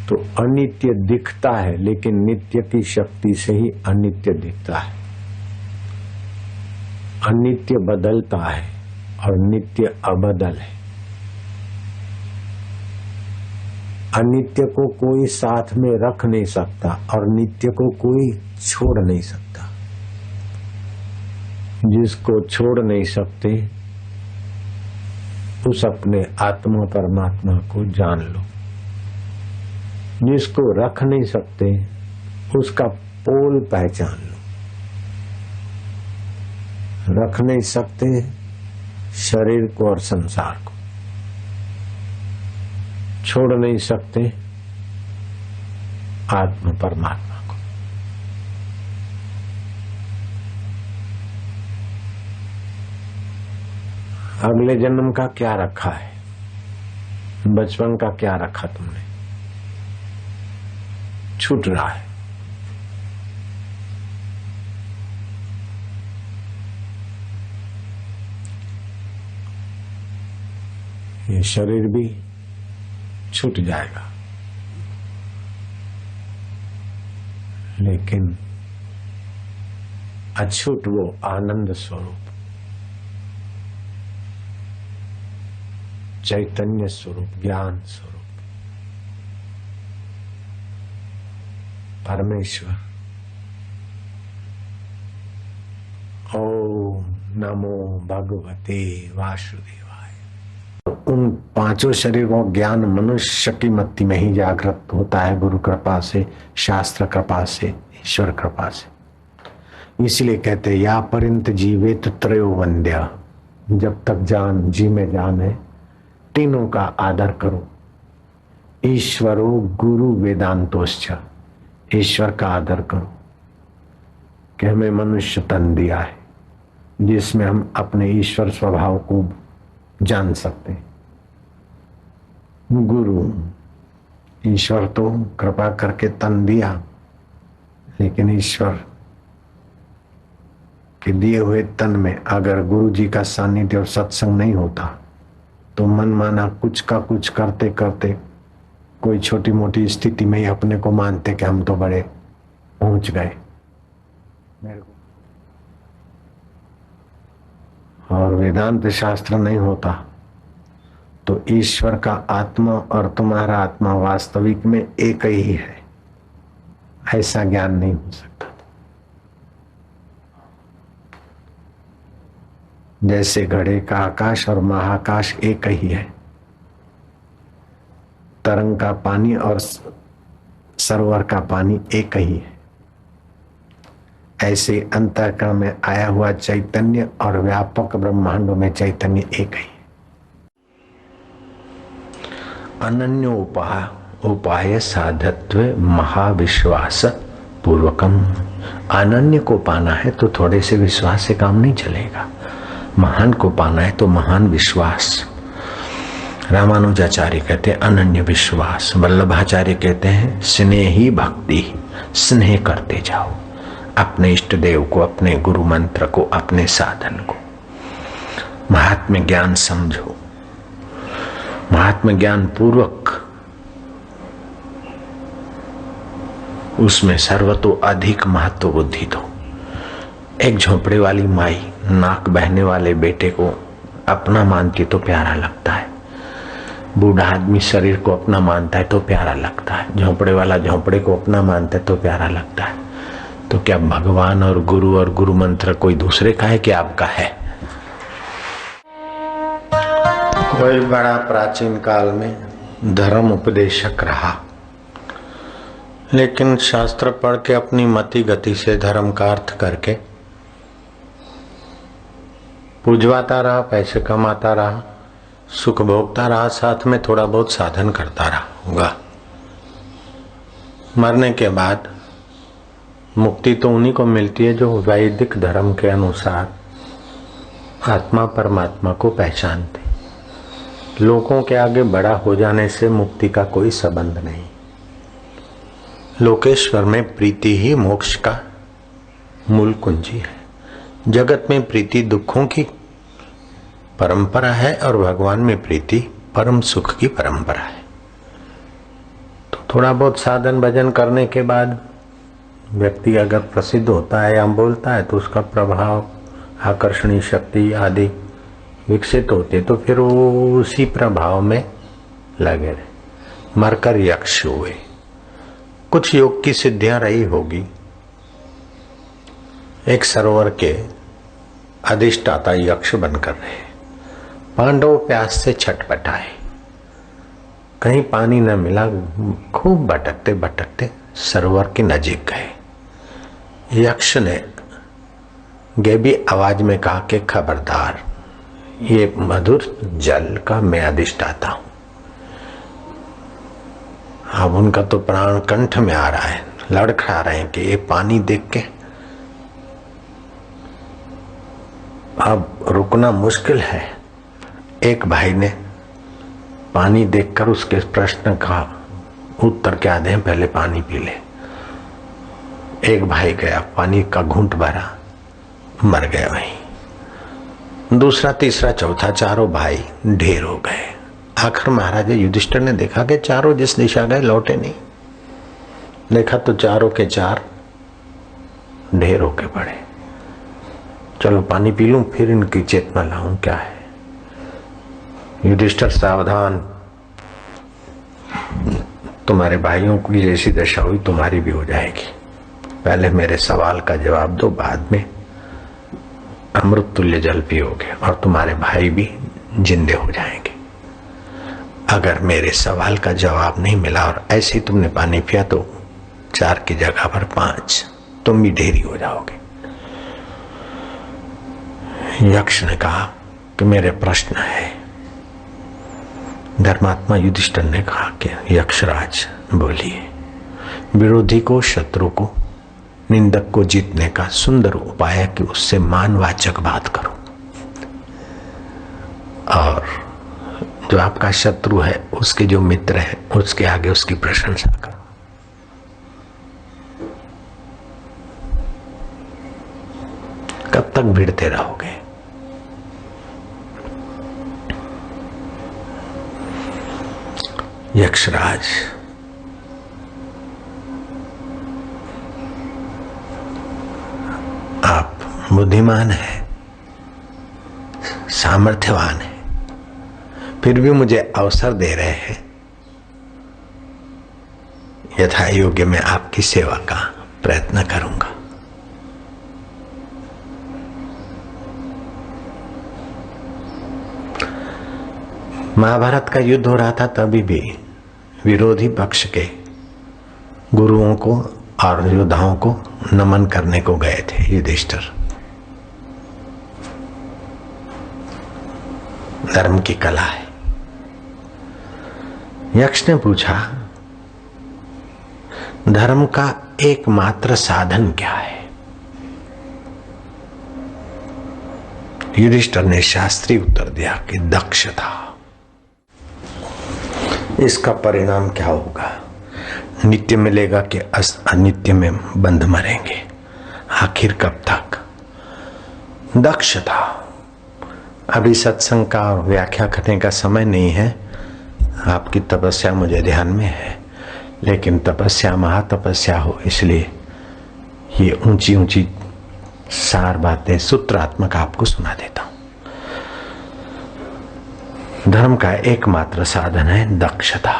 तो अनित्य दिखता है, लेकिन नित्य की शक्ति से ही अनित्य दिखता है। अनित्य बदलता है और नित्य अबदल है। अनित्य को कोई साथ में रख नहीं सकता और नित्य को कोई छोड़ नहीं सकता। जिसको छोड़ नहीं सकते उस अपने आत्मा परमात्मा को जान लो। जिसको रख नहीं सकते उसका पोल पहचान लो। रख नहीं सकते शरीर को और संसार को, छोड़ नहीं सकते आत्मा परमात्मा को। अगले जन्म का क्या रखा है, बचपन का क्या रखा तुमने, छूट रहा है। ये शरीर भी छूट जाएगा, लेकिन अछूट वो आनंद स्वरूप, चैतन्य स्वरूप, ज्ञान स्वरूप, परमेश्वर। ओम नमो भगवते वासुदेवाय। उन पांचों शरीरों ज्ञान मनुष्य की मति में ही जागृत होता है, गुरु कृपा से, शास्त्र कृपा से, ईश्वर कृपा से। इसलिए कहते या परिंत जीवेत त्रयो वंद्या, जब तक जान जी में जान है तीनों का आदर करो। ईश्वरो गुरु वेदांतोश्च, ईश्वर का आदर करो कि हमें मनुष्य तन दिया है जिसमें हम अपने ईश्वर स्वभाव को जान सकते हैं। गुरु ईश्वर तो कृपा करके तन दिया, लेकिन ईश्वर के दिए हुए तन में अगर गुरु जी का सानिध्य और सत्संग नहीं होता तो मन माना कुछ का कुछ करते करते कोई छोटी मोटी स्थिति में ही अपने को मानते कि हम तो बड़े पहुंच गए। और वेदांत शास्त्र नहीं होता तो ईश्वर का आत्मा और तुम्हारा आत्मा वास्तविक में एक ही है, ऐसा ज्ञान नहीं हो सकता। जैसे घड़े का आकाश और महाकाश एक ही है, तरंग का पानी और सरोवर का पानी एक ही है, ऐसे अंतःकरण में आया हुआ चैतन्य और व्यापक ब्रह्मांडों में चैतन्य एक ही। अनन्य उपाय साधत्व महाविश्वास पूर्वकम। अनन्य को पाना है तो थोड़े से विश्वास से काम नहीं चलेगा, महान को पाना है तो महान विश्वास। रामानुजाचार्य कहते हैं अनन्य विश्वास, वल्लभाचार्य कहते हैं स्नेही भक्ति, स्नेह करते जाओ अपने इष्ट देव को, अपने गुरु मंत्र को, अपने साधन को। महात्म्य ज्ञान समझो, महात्म्य ज्ञान पूर्वक उसमें सर्वतो अधिक महत्व बुद्धि दो। एक झोपड़े वाली माई नाक बहने वाले बेटे को अपना मानती तो प्यारा लगता है, बूढ़ा आदमी शरीर को अपना मानता है तो प्यारा लगता है, झोपड़े वाला झोपड़े को अपना मानता है तो प्यारा लगता है। तो क्या भगवान और गुरु मंत्र कोई दूसरे का है कि आपका है? कोई बड़ा प्राचीन काल में धर्म उपदेशक रहा, लेकिन शास्त्र पढ़ के अपनी मति गति से धर्म का अर्थ करके पूजवाता रहा, पैसे कमाता रहा, सुख भोगता रहा, साथ में थोड़ा बहुत साधन करता रहा होगा। मरने के बाद मुक्ति तो उन्हीं को मिलती है जो वैदिक धर्म के अनुसार आत्मा परमात्मा को पहचानते। लोगों के आगे बड़ा हो जाने से मुक्ति का कोई संबंध नहीं। लोकेश्वर में प्रीति ही मोक्ष का मूल कुंजी है। जगत में प्रीति दुखों की परंपरा है और भगवान में प्रीति परम सुख की परंपरा है। तो थोड़ा बहुत साधन भजन करने के बाद व्यक्ति अगर प्रसिद्ध होता है या बोलता है तो उसका प्रभाव, आकर्षणीय शक्ति आदि विकसित होते, तो फिर वो उसी प्रभाव में लगे रहे। मरकर यक्ष हुए, कुछ योग की सिद्धियां रही होगी। एक सरोवर के अधिष्ठाता यक्ष बनकर रहे। पांडव प्यास से छटपटाए, कहीं पानी न मिला, खूब भटकते भटकते सरोवर के नजीक गए। यक्ष ने गैबी आवाज में कहा कि खबरदार, ये मधुर जल का मैं अधिष्ठाता हूं। अब उनका तो प्राण कंठ में आ रहा है, लड़खड़ा रहे हैं कि ये पानी देख के अब रुकना मुश्किल है। एक भाई ने पानी देखकर उसके प्रश्न का उत्तर क्या दें, पहले पानी पी ले। एक भाई गया, पानी का घूंट भरा, मर गया वहीं। दूसरा, तीसरा, चौथा, चारों भाई ढेर हो गए। आखिर महाराज युधिष्ठिर ने देखा कि चारों जिस दिशा गए लौटे नहीं। देखा तो चारों के चार ढेर होके पड़े। चलो पानी पी लूं, फिर इनकी चेतना लाऊं क्या है। युधिष्ठिर सावधान, तुम्हारे भाइयों की जैसी दशा हुई तुम्हारी भी हो जाएगी। पहले मेरे सवाल का जवाब दो, बाद में अमृत तुल्य जल पियोगे और तुम्हारे भाई भी जिंदे हो जाएंगे। अगर मेरे सवाल का जवाब नहीं मिला और ऐसे ही तुमने पानी पिया तो 4 की जगह पर 5 तुम भी ढेरी हो जाओगे। यक्ष ने कहा कि मेरे प्रश्न है। धर्मात्मा युधिष्ठिर ने कहा कि यक्षराज बोलिए। विरोधी को, शत्रु को, निंदक को जीतने का सुंदर उपाय है कि उससे मानवाचक बात करो, और जो आपका शत्रु है उसके जो मित्र है उसके आगे उसकी प्रशंसा करो। कब तक भिड़ते रहोगे? यक्षराज, आप बुद्धिमान है, सामर्थ्यवान है, फिर भी मुझे अवसर दे रहे हैं। यथा योग्य मैं आपकी सेवा का प्रयत्न करूंगा। महाभारत का युद्ध हो रहा था, तभी भी विरोधी पक्ष के गुरुओं को और योद्धाओं को नमन करने को गए थे युधिष्ठिर। धर्म की कला है। यक्ष ने पूछा, धर्म का एकमात्र साधन क्या है? युधिष्ठिर ने शास्त्रीय उत्तर दिया कि दक्षता। इसका परिणाम क्या होगा? नित्य मिलेगा कि अनित्य में बंध मरेंगे? आखिर कब तक? दक्षता। अभी सत्संग का और व्याख्या करने का समय नहीं है। आपकी तपस्या मुझे ध्यान में है, लेकिन तपस्या महातपस्या हो, इसलिए ये ऊंची ऊंची सार बातें सूत्रात्मक आपको सुना देता हूं। धर्म का एकमात्र साधन है दक्षता।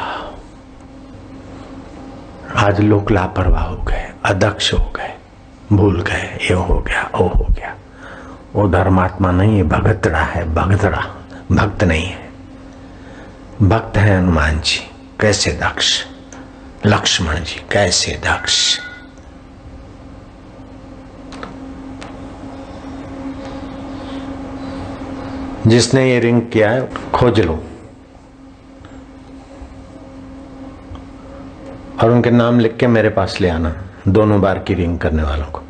आज लोग लापरवाह हो गए, अदक्ष हो गए, भूल गए, ये हो गया, वो हो गया। वो धर्मात्मा नहीं है, भगतड़ा है, भगतड़ा। भक्त नहीं है, भक्त है हनुमान जी, कैसे दक्ष। लक्ष्मण जी कैसे दक्ष। जिसने ये रिंग किया है खोज लो और उनके नाम लिख के मेरे पास ले आना, दोनों बार की रिंग करने वालों को।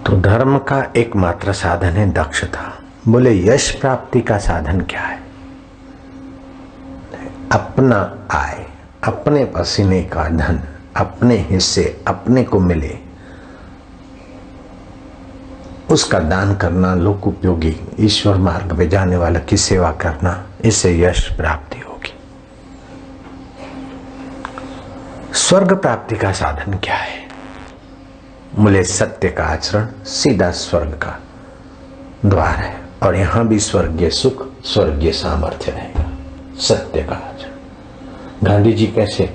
तो धर्म का एकमात्र साधन है दक्षता। बोले यश प्राप्ति का साधन क्या है? अपना आय, अपने पसीने का धन, अपने हिस्से अपने को मिले, उसका दान करना, लोक उपयोगी ईश्वर मार्ग पे जाने वाले की सेवा करना, इससे यश प्राप्ति होगी। स्वर्ग प्राप्ति का साधन क्या है? बोले सत्य का आचरण सीधा स्वर्ग का द्वार है, और यहां भी स्वर्गीय सुख, स्वर्गीय सामर्थ्य रहेगा। सत्य का आचरण। गांधी जी कैसे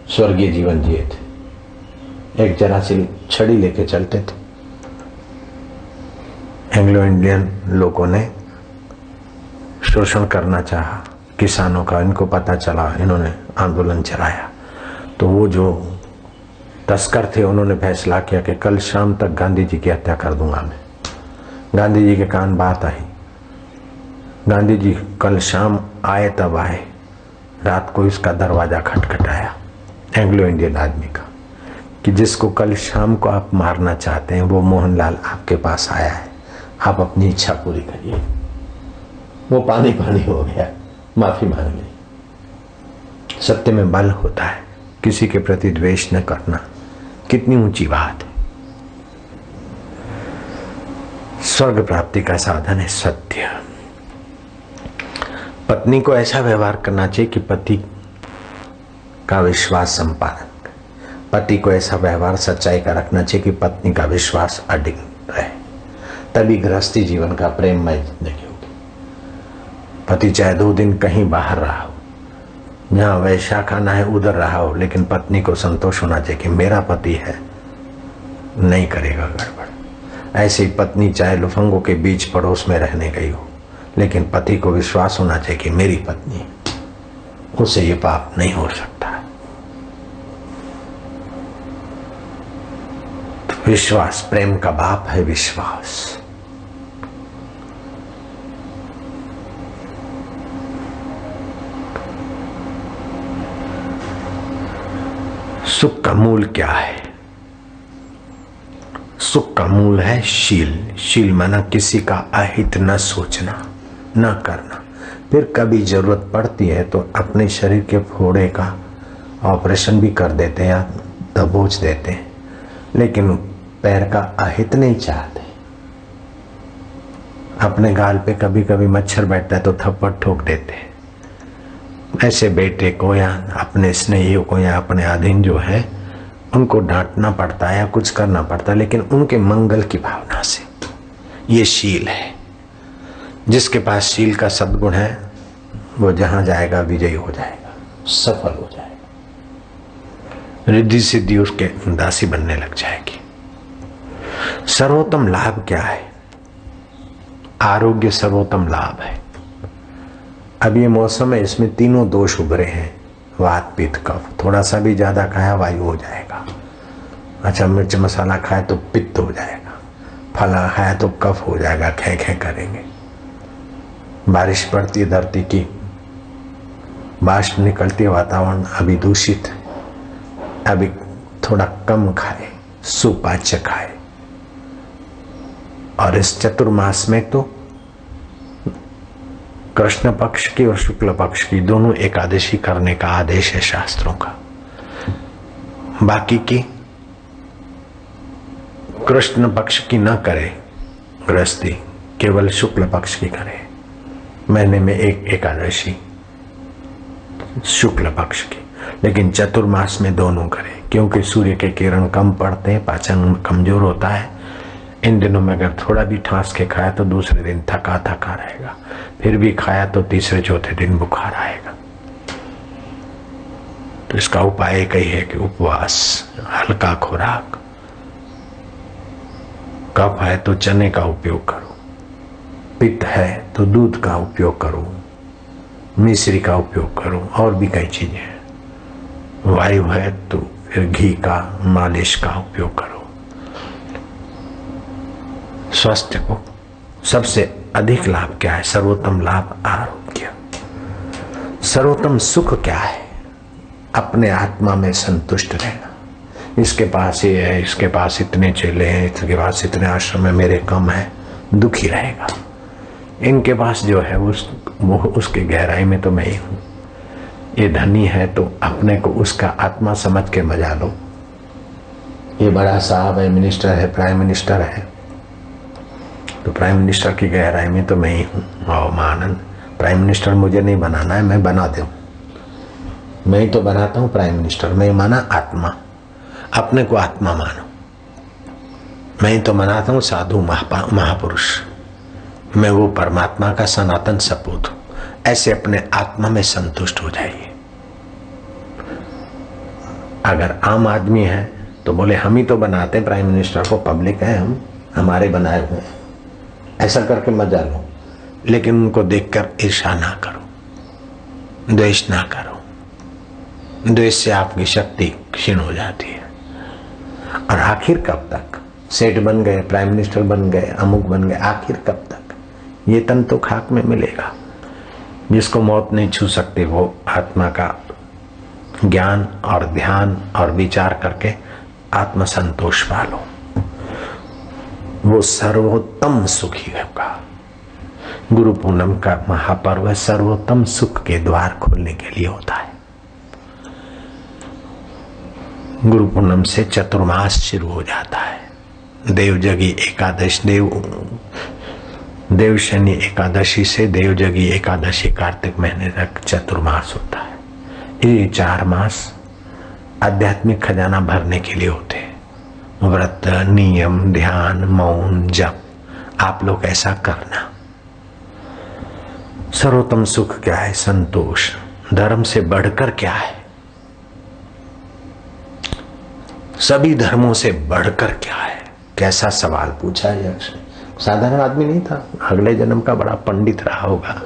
स्वर्गीय जीवन जिए थे? एक जरा सी छड़ी लेके चलते थे, एंग्लो इंडियन लोगों ने शोषण करना चाहा किसानों का। इनको पता चला, इन्होंने आंदोलन चलाया। तो वो जो तस्कर थे उन्होंने फैसला किया कि कल शाम तक गांधी जी की हत्या कर दूंगा मैं। गांधी जी के कान बात आई। गांधी जी कल शाम आए तब आए, रात को इसका दरवाजा खटखटाया एंग्लो इंडियन आदमी का कि जिसको कल शाम को आप मारना चाहते हैं वो मोहनलाल आपके पास आया है, आप अपनी इच्छा पूरी करिए। वो पानी पानी हो गया, माफी मांग ली। सत्य में बल होता है, किसी के प्रति द्वेष न करना कितनी ऊंची बात है। स्वर्ग प्राप्ति का साधन है सत्य। पत्नी को ऐसा व्यवहार करना चाहिए कि पति का विश्वास संपादन, पति को ऐसा व्यवहार सच्चाई का रखना चाहिए कि पत्नी का विश्वास अडिग रहे, तभी गृहस्थी जीवन का प्रेममय जिंदगी होगी। पति चाहे 2 दिन कहीं बाहर रहा हो, जहां वैसा खाना है उधर रहा हो, लेकिन पत्नी को संतोष होना चाहिए कि मेरा पति है, नहीं करेगा गड़बड़। ऐसे ही पत्नी चाहे लुफंगों के बीच पड़ोस में रहने गई हो, लेकिन पति को विश्वास होना चाहिए कि मेरी पत्नी, उससे ये पाप नहीं हो सकता है। तो विश्वास प्रेम का बाप है, विश्वास। सुख का मूल क्या है? सुख का मूल है शील। शील माना किसी का अहित न सोचना, न करना। फिर कभी जरूरत पड़ती है तो अपने शरीर के फोड़े का ऑपरेशन भी कर देते हैं या दबोच देते हैं, लेकिन पैर का अहित नहीं चाहते। अपने गाल पे कभी कभी मच्छर बैठता है तो थप्पड़ ठोक देते हैं। ऐसे बेटे को या अपने स्नेहियों को या अपने अधीन जो है उनको डांटना पड़ता है या कुछ करना पड़ता है, लेकिन उनके मंगल की भावना से। ये शील है। जिसके पास शील का सद्गुण है वो जहां जाएगा विजयी हो जाएगा, सफल हो जाएगा, रिद्धि सिद्धि उसके दासी बनने लग जाएगी। सर्वोत्तम लाभ क्या है? आरोग्य सर्वोत्तम लाभ है। अब ये मौसम है, इसमें तीनों दोष उभरे हैं, वात पित्त कफ। थोड़ा सा भी ज्यादा खाया वायु हो जाएगा। अच्छा, मिर्च मसाला खाए तो पित्त हो जाएगा, फला खाया तो कफ हो जाएगा, खे खे करेंगे। बारिश पड़ती है, धरती की बाष्प निकलती है, वातावरण अभी दूषित है, अभी थोड़ा कम खाए, सुपाच्य खाए। और इस चतुर्मास में तो कृष्ण पक्ष की और शुक्ल पक्ष की दोनों एकादशी करने का आदेश है शास्त्रों का। बाकी की कृष्ण पक्ष की न करे गृहस्थी, केवल शुक्ल पक्ष की करे। महीने में एक एकादशी शुक्ल पक्ष की, लेकिन चतुर्मास में दोनों करे, क्योंकि सूर्य के किरण कम पड़ते हैं, पाचन कमजोर होता है। इन दिनों में अगर थोड़ा भी ठास के खाया तो दूसरे दिन थका थका रहेगा, फिर भी खाया तो तीसरे चौथे दिन बुखार आएगा। तो इसका उपाय एक ही है कि उपवास, हल्का खुराक। कफ है तो चने का उपयोग करो, पित्त है तो दूध का उपयोग करो, मिश्री का उपयोग करो, और भी कई चीजें हैं। वायु है तो फिर घी का, मालिश का उपयोग करो। स्वास्थ्य को सबसे अधिक लाभ क्या है? सर्वोत्तम लाभ आरोग्य। सर्वोत्तम सुख क्या है? अपने आत्मा में संतुष्ट रहना। इसके पास ये है, इसके पास इतने चेले हैं, इसके पास इतने आश्रम है, मेरे कम है, दुखी रहेगा। इनके पास जो है वो उसके गहराई में तो मैं ही हूं। ये धनी है तो अपने को उसका आत्मा समझ के मजा लो। ये बड़ा साहब है, मिनिस्टर है, प्राइम मिनिस्टर है, तो प्राइम मिनिस्टर की गहराई में तो मैं ही हूँ। और मानंद, प्राइम मिनिस्टर मुझे नहीं बनाना है, मैं बना दूं। मैं ही तो बनाता हूँ प्राइम मिनिस्टर। मैं माना आत्मा, अपने को आत्मा मानो। मैं ही तो बनाता हूँ साधु महापुरुष। मैं वो परमात्मा का सनातन सपूत हूँ। ऐसे अपने आत्मा में संतुष्ट हो जाइए। अगर आम आदमी है तो बोले हम ही तो बनाते हैं प्राइम मिनिस्टर को, पब्लिक है, हम हमारे बनाए हुए हैं। ऐसा करके मजा लो, लेकिन उनको देखकर ईर्ष्या ना करो, द्वेष ना करो। द्वेष से आपकी शक्ति क्षीण हो जाती है। और आखिर कब तक? सेठ बन गए, प्राइम मिनिस्टर बन गए, अमुक बन गए, आखिर कब तक? ये तन तो खाक में मिलेगा। जिसको मौत नहीं छू सकती वो आत्मा का ज्ञान और ध्यान और विचार करके आत्म संतोष पालो, वो सर्वोत्तम सुखी होगा। गुरु पूनम का महापर्व सर्वोत्तम सुख के द्वार खोलने के लिए होता है। गुरु पूनम से चतुर्मास शुरू हो जाता है। देवजगी एकादश, देव शनि एकादशी से देवजगी एकादशी कार्तिक महीने तक चतुर्मास होता है। ये 4 मास आध्यात्मिक खजाना भरने के लिए होते हैं। व्रत, नियम, ध्यान, मौन, जप, आप लोग ऐसा करना। सर्वोत्तम सुख क्या है? संतोष। धर्म से बढ़कर क्या है? सभी धर्मों से बढ़कर क्या है? कैसा सवाल पूछा है यक्ष। साधारण आदमी नहीं था, अगले जन्म का बड़ा पंडित रहा होगा।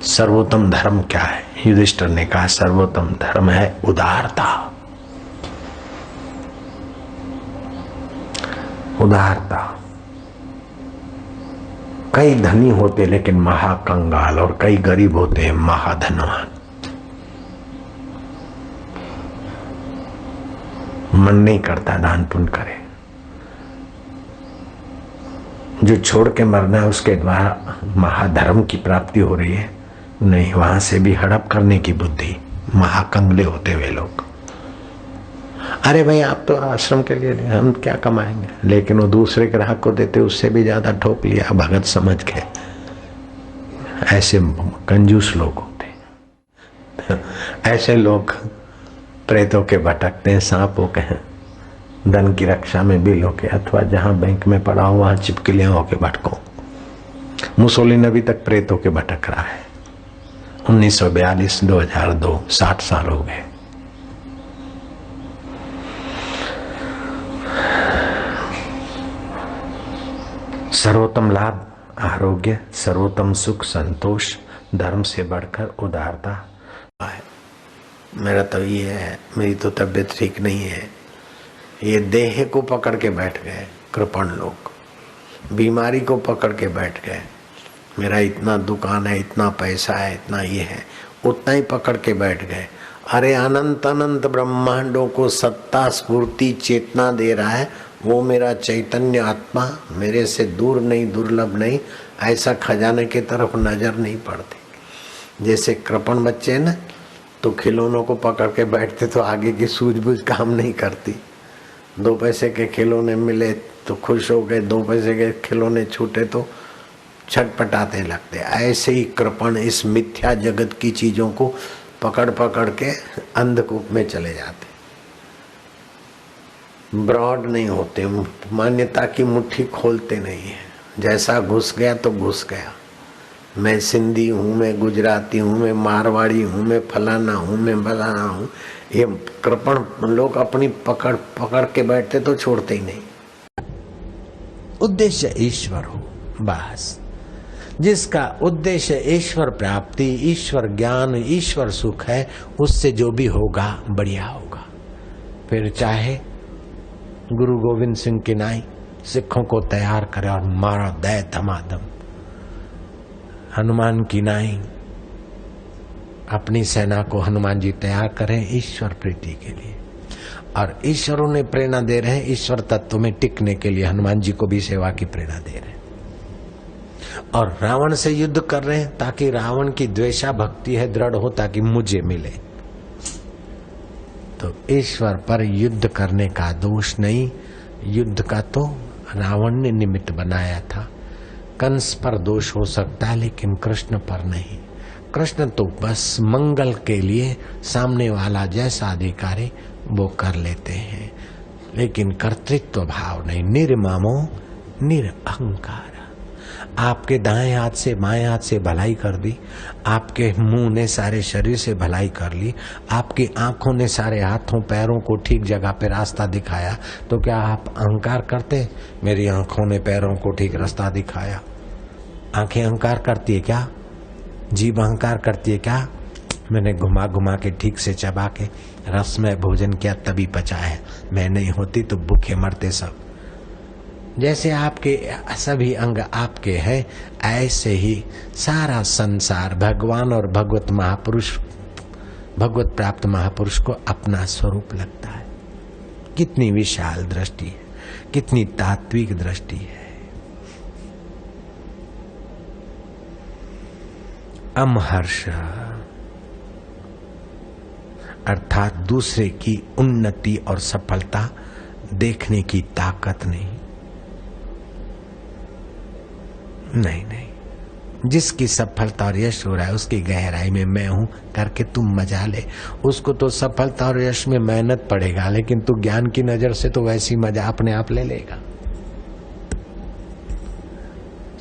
सर्वोत्तम धर्म क्या है? युधिष्ठिर ने कहा सर्वोत्तम धर्म है उदारता। उदारता। कई धनी होते लेकिन महाकंगाल, और कई गरीब होते हैं महाधनवान। मन नहीं करता दान पुण्य करे। जो छोड़ के मरना है उसके द्वारा महाधर्म की प्राप्ति हो रही है, नहीं, वहां से भी हड़प करने की बुद्धि। महाकंगले होते हुए लोग, अरे भाई आप तो आश्रम के लिए, हम क्या कमाएंगे, लेकिन वो दूसरे ग्राहक को देते उससे भी ज्यादा ठोक लिया भगत समझ के। ऐसे कंजूस लोग होते। ऐसे लोग प्रेतों के भटकते हैं, सांपों के हैं, धन की रक्षा में बिलों के, अथवा जहां बैंक में पड़ा हो वहां चिपकलियां होके भटको। मुसोलिनी अभी तक प्रेतों के भटक रहा है। 1942 2002 60 साल हो गए। सर्वोत्तम लाभ आरोग्य, सर्वोत्तम सुख संतोष, धर्म से बढ़कर उदारता है। मेरा तो ये है, मेरी तो तबीयत ठीक नहीं है। ये देह को पकड़ के बैठ गए कृपण लोग, बीमारी को पकड़ के बैठ गए। मेरा इतना दुकान है, इतना पैसा है, इतना ये है, उतना ही पकड़ के बैठ गए। अरे अनंत अनंत ब्रह्मांडों को सत्ता स्फूर्ति चेतना दे रहा है वो मेरा चैतन्य आत्मा, मेरे से दूर नहीं, दुर्लभ नहीं, ऐसा खजाने की तरफ नजर नहीं पड़ती। जैसे कृपण बच्चे ना, तो खिलौनों को पकड़ के बैठते तो आगे की सूझबूझ काम नहीं करती। 2 पैसे के खिलौने मिले तो खुश हो गए, 2 पैसे के खिलौने छूटे तो छटपटाते लगते। ऐसे ही कृपण इस मिथ्या जगत की चीजों को पकड़ पकड़ के अंधकूप में चले जाते, ब्रॉड नहीं होते, मान्यता की मुट्ठी खोलते नहीं है। जैसा घुस गया तो घुस गया। मैं सिंधी हूँ, मैं गुजराती हूँ, मैं मारवाड़ी हूँ, मैं फलाना हूँ, मैं फलाना हूँ। ये कृपण लोग अपनी पकड़ पकड़ के बैठते तो छोड़ते ही नहीं। उद्देश्य ईश्वर हो बस। जिसका उद्देश्य ईश्वर प्राप्ति, ईश्वर ज्ञान, ईश्वर सुख है, उससे जो भी होगा बढ़िया होगा। फिर चाहे गुरु गोविंद सिंह की नाई सिखों को तैयार करे और मारा दे धमाधम, हनुमान की नाई अपनी सेना को हनुमान जी तैयार करें ईश्वर प्रीति के लिए, और ईश्वरों ने प्रेरणा दे रहे हैं ईश्वर तत्व में टिकने के लिए, हनुमान जी को भी सेवा की प्रेरणा दे रहे हैं। और रावण से युद्ध कर रहे हैं ताकि रावण की द्वेषा भक्ति है दृढ़ हो, ताकि मुझे मिले। तो ईश्वर पर युद्ध करने का दोष नहीं, युद्ध का तो रावण ने निमित्त बनाया था। कंस पर दोष हो सकता है लेकिन कृष्ण पर नहीं। कृष्ण तो बस मंगल के लिए सामने वाला जैसा अधिकारी वो कर लेते हैं, लेकिन कर्तृत्व भाव नहीं। निर्ममो निरअहंकार। आपके दाएं हाथ से बाएं हाथ से भलाई कर दी, आपके मुंह ने सारे शरीर से भलाई कर ली, आपकी आंखों ने सारे हाथों पैरों को ठीक जगह पे रास्ता दिखाया, तो क्या आप अहंकार करते? मेरी आंखों ने पैरों को ठीक रास्ता दिखाया। आंखें अहंकार करती है क्या? जीभ अहंकार करती है क्या? मैंने घुमा घुमा के ठीक से चबा के रसमय भोजन किया तभी पचा है, मैं नहीं होती तो भूखे मरते सब। जैसे आपके सभी अंग आपके हैं, ऐसे ही सारा संसार भगवान और भगवत महापुरुष, भगवत प्राप्त महापुरुष को अपना स्वरूप लगता है। कितनी विशाल दृष्टि है, कितनी तात्विक दृष्टि है। अमहर्ष अर्थात दूसरे की उन्नति और सफलता देखने की ताकत नहीं। जिसकी सफलता और यश हो रहा है उसकी गहराई में मैं हूं करके तुम मजा ले। उसको तो सफलता और यश में मेहनत पड़ेगा, लेकिन तू ज्ञान की नजर से तो वैसी मजा अपने आप ले लेगा।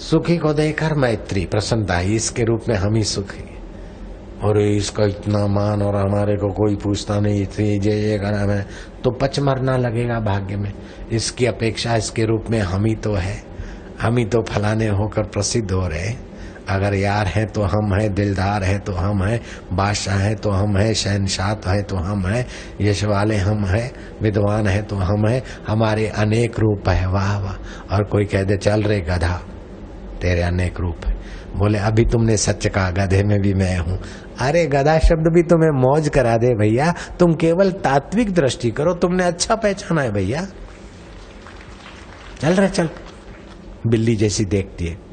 सुखी को देखकर मैत्री प्रसन्नता, इसके रूप में हम ही सुखी। और इसका इतना मान और हमारे को कोई पूछता नहीं, इतनी जय करा है तो पच मरना लगेगा भाग्य में। इसकी अपेक्षा इसके रूप में हम ही तो है, हम ही तो फलाने होकर प्रसिद्ध हो रहे। अगर यार है तो हम हैं, दिलदार है तो हम हैं, बादशाह है तो हम हैं, शहनशाह है तो हम हैं, यश वाले हम हैं, विद्वान है तो हम हैं। हमारे अनेक रूप है, वाह वाह। और कोई कह दे चल रे गधा, तेरे अनेक रूप है। बोले अभी तुमने सच कहा, गधे में भी मैं हूं। अरे गधा शब्द भी तुम्हें मौज करा दे भैया, तुम केवल तात्विक दृष्टि करो, तुमने अच्छा पहचाना है भैया। चल रहे चल, बिल्ली जैसी देखती है।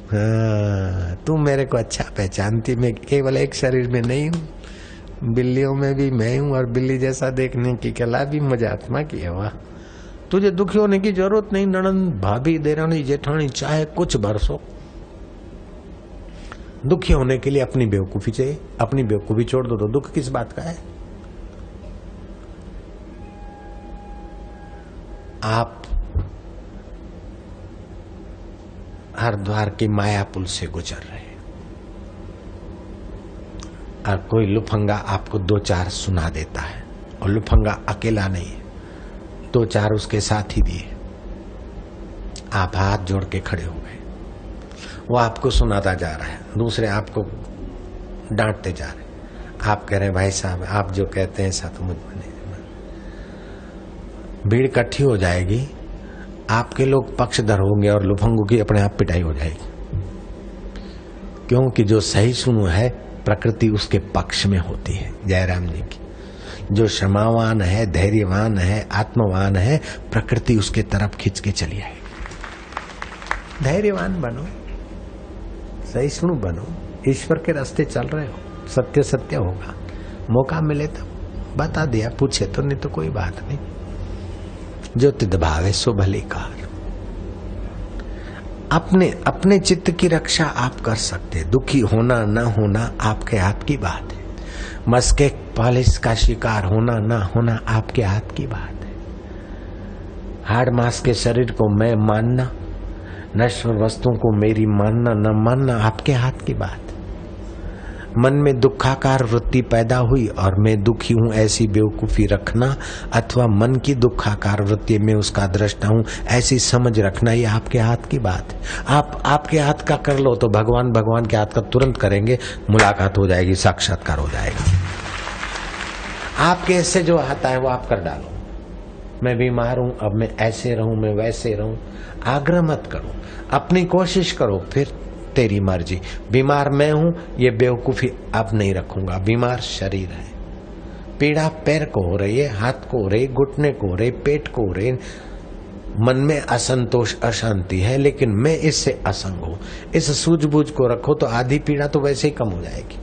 हाँ, तुम मेरे को अच्छा पहचानती, मैं केवल एक शरीर में नहीं हूं, बिल्लियों में भी मैं हूं। और बिल्ली जैसा देखने की कला भी मुझे आत्मा की है। वाह, तुझे दुखी होने की जरूरत नहीं। ननंद, भाभी, देरानी, जेठानी, चाहे कुछ बरसो, दुखी होने के लिए अपनी बेवकूफी चाहिए। अपनी बेवकूफी छोड़ दो तो दुख किस बात का है। आप हरिद्वार की माया पुल से गुजर रहे हैं और कोई लुफंगा आपको दो चार सुना देता है, और लुफंगा अकेला नहीं है, दो चार उसके साथ ही दिए। आप हाथ जोड़ के खड़े हो गए, वो आपको सुनाता जा रहा है, दूसरे आपको डांटते जा रहे। आप कह रहे हैं भाई साहब आप जो कहते हैं ऐसा तो मुझ में नहीं। भीड़ इकट्ठी हो जाएगी, आपके लोग पक्षधर होंगे और लुफंगों की अपने आप पिटाई हो जाएगी। क्योंकि जो सही सुनो है प्रकृति उसके पक्ष में होती है। जयराम जी की, जो क्षमावान है, धैर्यवान है, आत्मवान है, प्रकृति उसके तरफ खींच के चली आएगी। धैर्यवान बनो, सही सुनो बनो, ईश्वर के रास्ते चल रहे हो, सत्य सत्य होगा। मौका मिले तो बता दिया, पूछे तो, नहीं तो कोई बात नहीं। जो तिद भावे सो भली कार। अपने चित्त की रक्षा आप कर सकते। दुखी होना न होना आपके हाथ की बात है। मस्के पॉलिश का शिकार होना न होना आपके हाथ की बात है। हाड़ मांस के शरीर को मैं मानना, नश्वर वस्तुओं को मेरी मानना न मानना आपके हाथ की बात है। मन में दुखाकार वृत्ति पैदा हुई और मैं दुखी हूं ऐसी बेवकूफी रखना, अथवा मन की दुखाकार वृत्ति में उसका दृष्टा हूं ऐसी समझ रखना, ये आपके हाथ की बात है। आपके हाथ का कर लो तो भगवान भगवान के हाथ का तुरंत करेंगे, मुलाकात हो जाएगी, साक्षात्कार हो जाएगा। आपके इससे जो आता है वो आप कर डालो। मैं बीमार हूं, अब मैं ऐसे रहूं, मैं वैसे रहूं, आग्रह मत करो, अपनी कोशिश करो, फिर तेरी मर्जी। बीमार मैं हूं ये बेवकूफी अब नहीं रखूंगा। बीमार शरीर है, पीड़ा पैर को हो रही है, हाथ को हो रही, घुटने को हो रही, पेट को हो रही, मन में असंतोष अशांति है, लेकिन मैं इससे असंग हूं। इस सूझबूझ को रखो तो आधी पीड़ा तो वैसे ही कम हो जाएगी।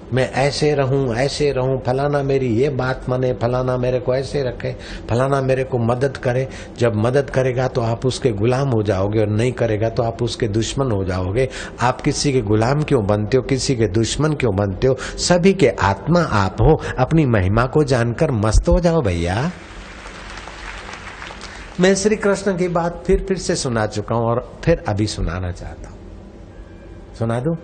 मैं ऐसे रहूं, फलाना मेरी ये बात माने, फलाना मेरे को ऐसे रखे, फलाना मेरे को मदद करे। जब मदद करेगा तो आप उसके गुलाम हो जाओगे, और नहीं करेगा तो आप उसके दुश्मन हो जाओगे। आप किसी के गुलाम क्यों बनते हो, किसी के दुश्मन क्यों बनते हो? सभी के आत्मा आप हो। अपनी महिमा को जानकर मस्त हो जाओ भैया। मैं श्री कृष्ण की बात फिर से सुना चुका हूं और फिर अभी सुनाना चाहता हूं। सुना दूं?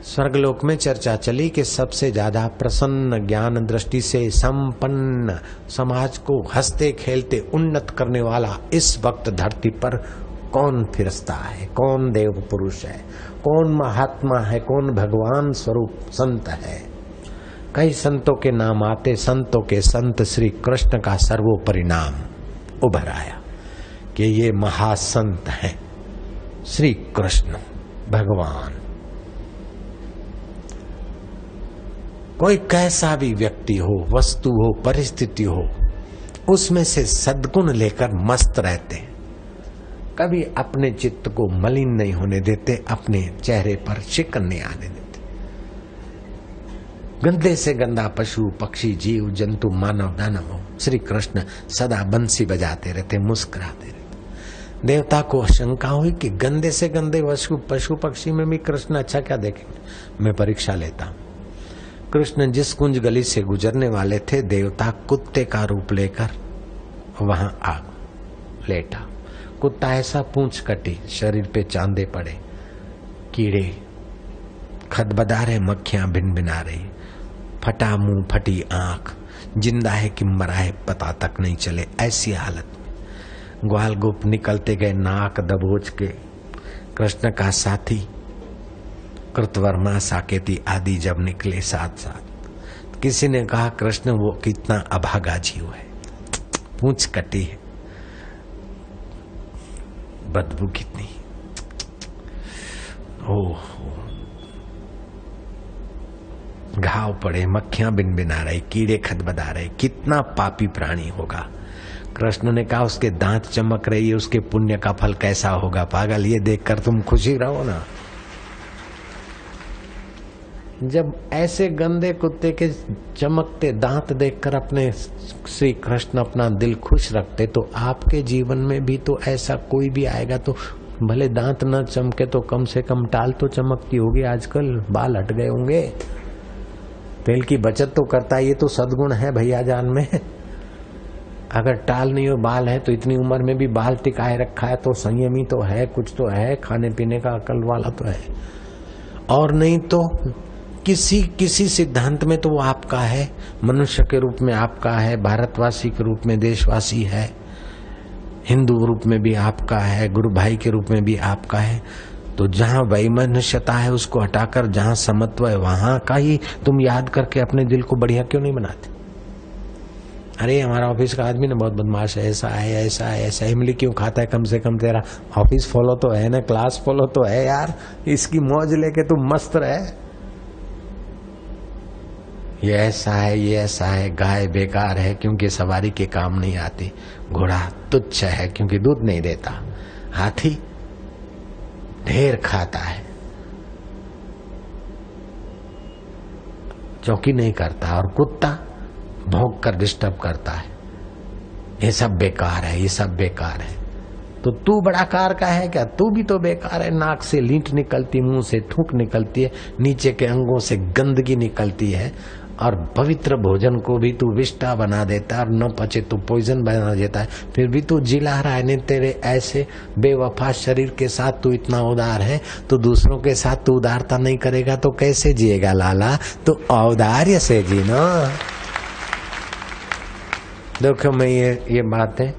स्वर्गलोक में चर्चा चली कि सबसे ज्यादा प्रसन्न, ज्ञान दृष्टि से संपन्न, समाज को हंसते खेलते उन्नत करने वाला इस वक्त धरती पर कौन फिरस्ता है, कौन देव पुरुष है, कौन महात्मा है, कौन भगवान स्वरूप संत है। कई संतों के नाम आते, संतों के संत श्री कृष्ण का सर्वोपरि नाम उभर आया कि ये महासंत हैं श्री कृष्ण भगवान। कोई कैसा भी व्यक्ति हो, वस्तु हो, परिस्थिति हो, उसमें से सद्गुण लेकर मस्त रहते हैं। कभी अपने चित्त को मलिन नहीं होने देते, अपने चेहरे पर शिकन नहीं आने देते। गंदे से गंदा पशु, पक्षी, जीव, जंतु, मानव, दानव हो, श्री कृष्ण सदा बंसी बजाते रहते, मुस्कुराते रहते। देवता को शंका हुई कि गंदे से गंदे पशु पक्षी में भी कृष्ण अच्छा क्या देखेंगे। मैं परीक्षा लेता हूं। कृष्ण जिस कुंज गली से गुजरने वाले थे, देवता कुत्ते का रूप लेकर वहां आ लेटा। कुत्ता ऐसा पूंछ कटी, शरीर पे चांदे पड़े, कीड़े खदबदा रहे, मक्खियां भिनभिना रही, फटा मुंह, फटी आंख, जिंदा है कि मरा है पता तक नहीं चले, ऐसी हालत में ग्वाल गोप निकलते गए नाक दबोच के। कृष्ण का साथी कृतवर्मा, साकेती आदि जब निकले साथ साथ, किसी ने कहा कृष्ण वो कितना अभागा जीव है, पूंछ कटी है, बदबू कितनी, ओह घाव पड़े, मक्खियां भिनभिना रही, कीड़े खदबदा रहे, कितना पापी प्राणी होगा। कृष्ण ने कहा उसके दांत चमक रही है, उसके पुण्य का फल कैसा होगा। पागल, ये देखकर तुम खुशी रहो ना। जब ऐसे गंदे कुत्ते के चमकते दांत देखकर अपने श्री कृष्ण अपना दिल खुश रखते, तो आपके जीवन में भी तो ऐसा कोई भी आएगा तो भले दांत न चमके तो कम से कम टाल तो चमकती होगी। आजकल बाल हट गए होंगे, तेल की बचत तो करता है, ये तो सद्गुण है भैया जान में। अगर टाल नहीं हो, बाल है तो इतनी उम्र में भी बाल टिकाए रखा है तो संयमी तो है, कुछ तो है, खाने पीने का अकल वाला तो है। और नहीं तो किसी सिद्धांत में तो वो आपका है, मनुष्य के रूप में आपका है, भारतवासी के रूप में देशवासी है, हिंदू रूप में भी आपका है, गुरु भाई के रूप में भी आपका है। तो जहाँ वैमनस्यता है उसको हटाकर जहाँ समत्व है वहां का ही तुम याद करके अपने दिल को बढ़िया क्यों नहीं बनाते। अरे हमारा ऑफिस का आदमी ना बहुत बदमाश है, ऐसा है, ऐसा है, ऐसा इमली क्यों खाता है, कम से कम तेरा ऑफिस फॉलो तो है ना, क्लास फॉलो तो है यार, इसकी मौज लेके तुम मस्त रहे। ये ऐसा है, ये ऐसा है, गाय बेकार है क्योंकि सवारी के काम नहीं आती, घोड़ा तुच्छ है क्योंकि दूध नहीं देता, हाथी ढेर खाता है, चौकी नहीं करता, और कुत्ता भौंक कर डिस्टर्ब करता है। ये सब बेकार है, ये सब बेकार है। तो तू बड़ा कार का है क्या? तू भी तो बेकार है। नाक से लींट निकलती, मुंह से थूक निकलती है, नीचे के अंगों से गंदगी निकलती है, और पवित्र भोजन को भी तू विष्टा बना देता है, और न पचे तो पॉइजन बना देता है। फिर भी तू जिला रहा है। नहीं तेरे ऐसे बेवफा शरीर के साथ तू इतना उदार है, तो दूसरों के साथ तू उदारता नहीं करेगा तो कैसे जिएगा लाला? तो औदार्य से जीना। देखो मैं ये बातें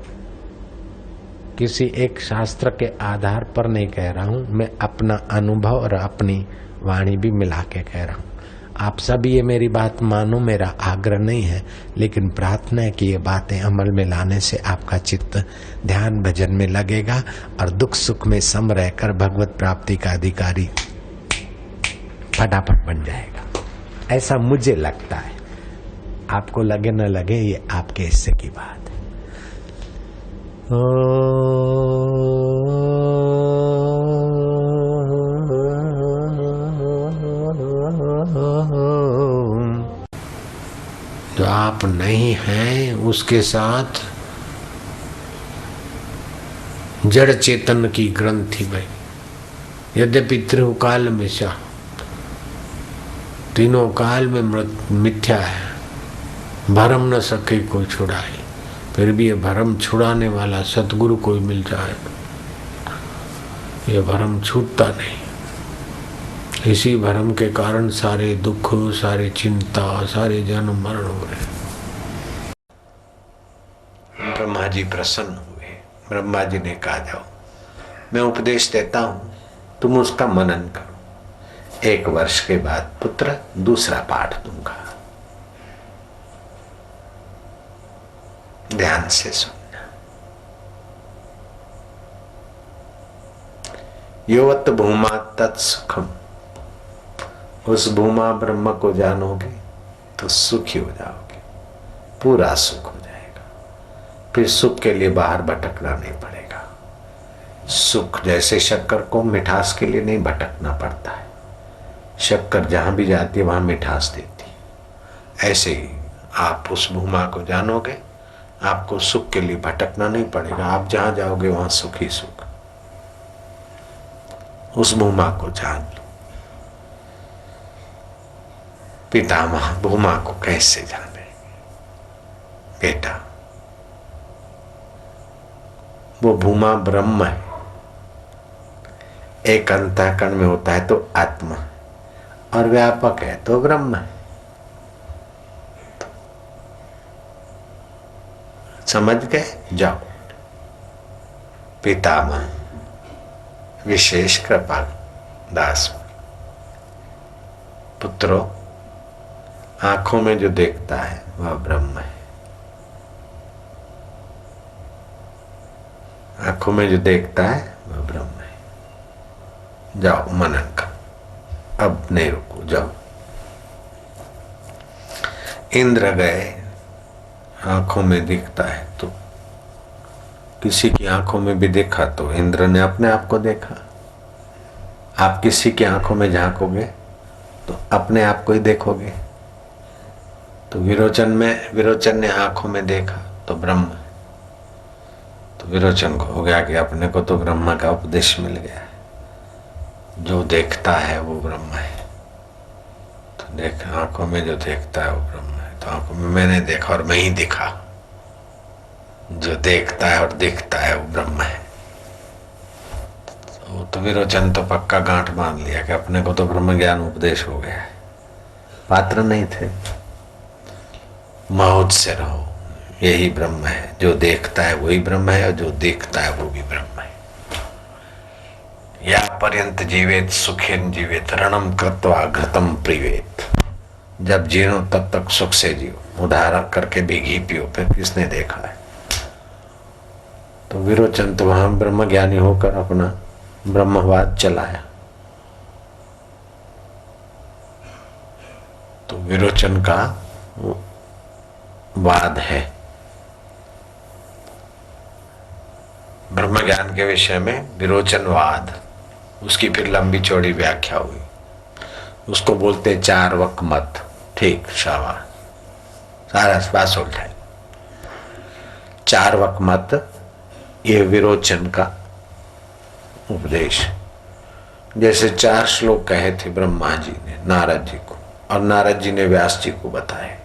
किसी एक शास्त्र के आधार पर नहीं कह रहा हूं, मैं अपना अनुभव और अपनी वाणी भी मिला के कह रहा हूं। आप सभी ये मेरी बात मानो, मेरा आग्रह नहीं है, लेकिन प्रार्थना है कि ये बातें अमल में लाने से आपका चित्त ध्यान भजन में लगेगा और दुख सुख में सम रहकर भगवत प्राप्ति का अधिकारी फटाफट बन जाएगा। ऐसा मुझे लगता है, आपको लगे न लगे ये आपके हिस्से की बात है। जो आप नहीं हैं उसके साथ जड़ चेतन की ग्रंथि में, यद्यपि त्रिकाल में सा तीनों काल में मिथ्या है, भरम न सके कोई छुड़ाए, फिर भी ये भरम छुड़ाने वाला सतगुरु कोई मिल जाए, ये भरम छूटता नहीं। इसी भरम के कारण सारे दुख, सारी चिंता, सारे जन्म मरण हो रहे। ब्रह्मा जी प्रसन्न हुए। ब्रह्मा जी ने कहा, जाओ मैं उपदेश देता हूं, तुम उसका मनन करो। 1 वर्ष के बाद पुत्र दूसरा पाठ दूंगा, ध्यान से सुनना। योवत भूमा तत्सुखम, उस भूमा ब्रह्म को जानोगे तो सुखी हो जाओगे, पूरा सुख हो जाएगा। फिर सुख के लिए बाहर भटकना नहीं पड़ेगा। सुख जैसे शक्कर को मिठास के लिए नहीं भटकना पड़ता है, शक्कर जहां भी जाती है वहां मिठास देती है। ऐसे ही आप उस भूमा को जानोगे, आपको सुख के लिए भटकना नहीं पड़ेगा। आप जहां जाओगे वहां सुख ही सुख। उस भूमा को जान लो। पितामह भूमा को कैसे जाने? बेटा, वो भूमा ब्रह्म है। एक अंतःकरण में होता है तो आत्मा, और व्यापक है तो ब्रह्म है। समझ गए? जाओ। पितामह विशेष कृपा दास, पुत्रों, आंखों में जो देखता है वह ब्रह्म है। आंखों में जो देखता है वह ब्रह्म है। जाओ मनन करो, अब नहीं रुको, जाओ। इंद्र गए, आंखों में दिखता है तो किसी की आंखों में भी देखा तो इंद्र ने अपने आप को देखा। आप किसी की आंखों में झांकोगे तो अपने आप को ही देखोगे। तो विरोचन ने आंखों में देखा तो ब्रह्म, तो विरोचन को हो गया कि अपने को तो ब्रह्म का उपदेश मिल गया है। जो देखता है वो ब्रह्म है। तो देख, आंखों में जो देखता है वो ब्रह्म है। तो आंखों में मैंने देखा और मैं ही दिखा। जो देखता है और दिखता है वो ब्रह्म है। तो विरोचन तो पक्का गांठ बांध लिया कि अपने को तो ब्रह्म ज्ञान उपदेश हो गया है। पात्र नहीं थे। मौज से रहो, यही ब्रह्म है। जो देखता है वही ब्रह्म है और जो देखता है वो भी ब्रह्म है। या पर्यंत जीवेत सुखेन जीवेत रणम कृत्वा घृतम प्रीवेत। जब जियो तब तक सुख से जियो, उधार करके भी घी पियो। फिर किसने देखा है? तो विरोचन तो वहां ब्रह्म ज्ञानी होकर अपना ब्रह्मवाद चलाया। तो विरोचन का वाद है ब्रह्म ज्ञान के विषय में, विरोचनवाद। उसकी फिर लंबी चौड़ी व्याख्या हुई। उसको बोलते 4 वक मत। ठीक, शाबाश, सारा बात उल्टा। 4 वक मत, ये विरोचन का उपदेश। जैसे 4 श्लोक कहे थे ब्रह्मा जी ने नारद जी को, और नारद जी ने व्यास जी को बताए।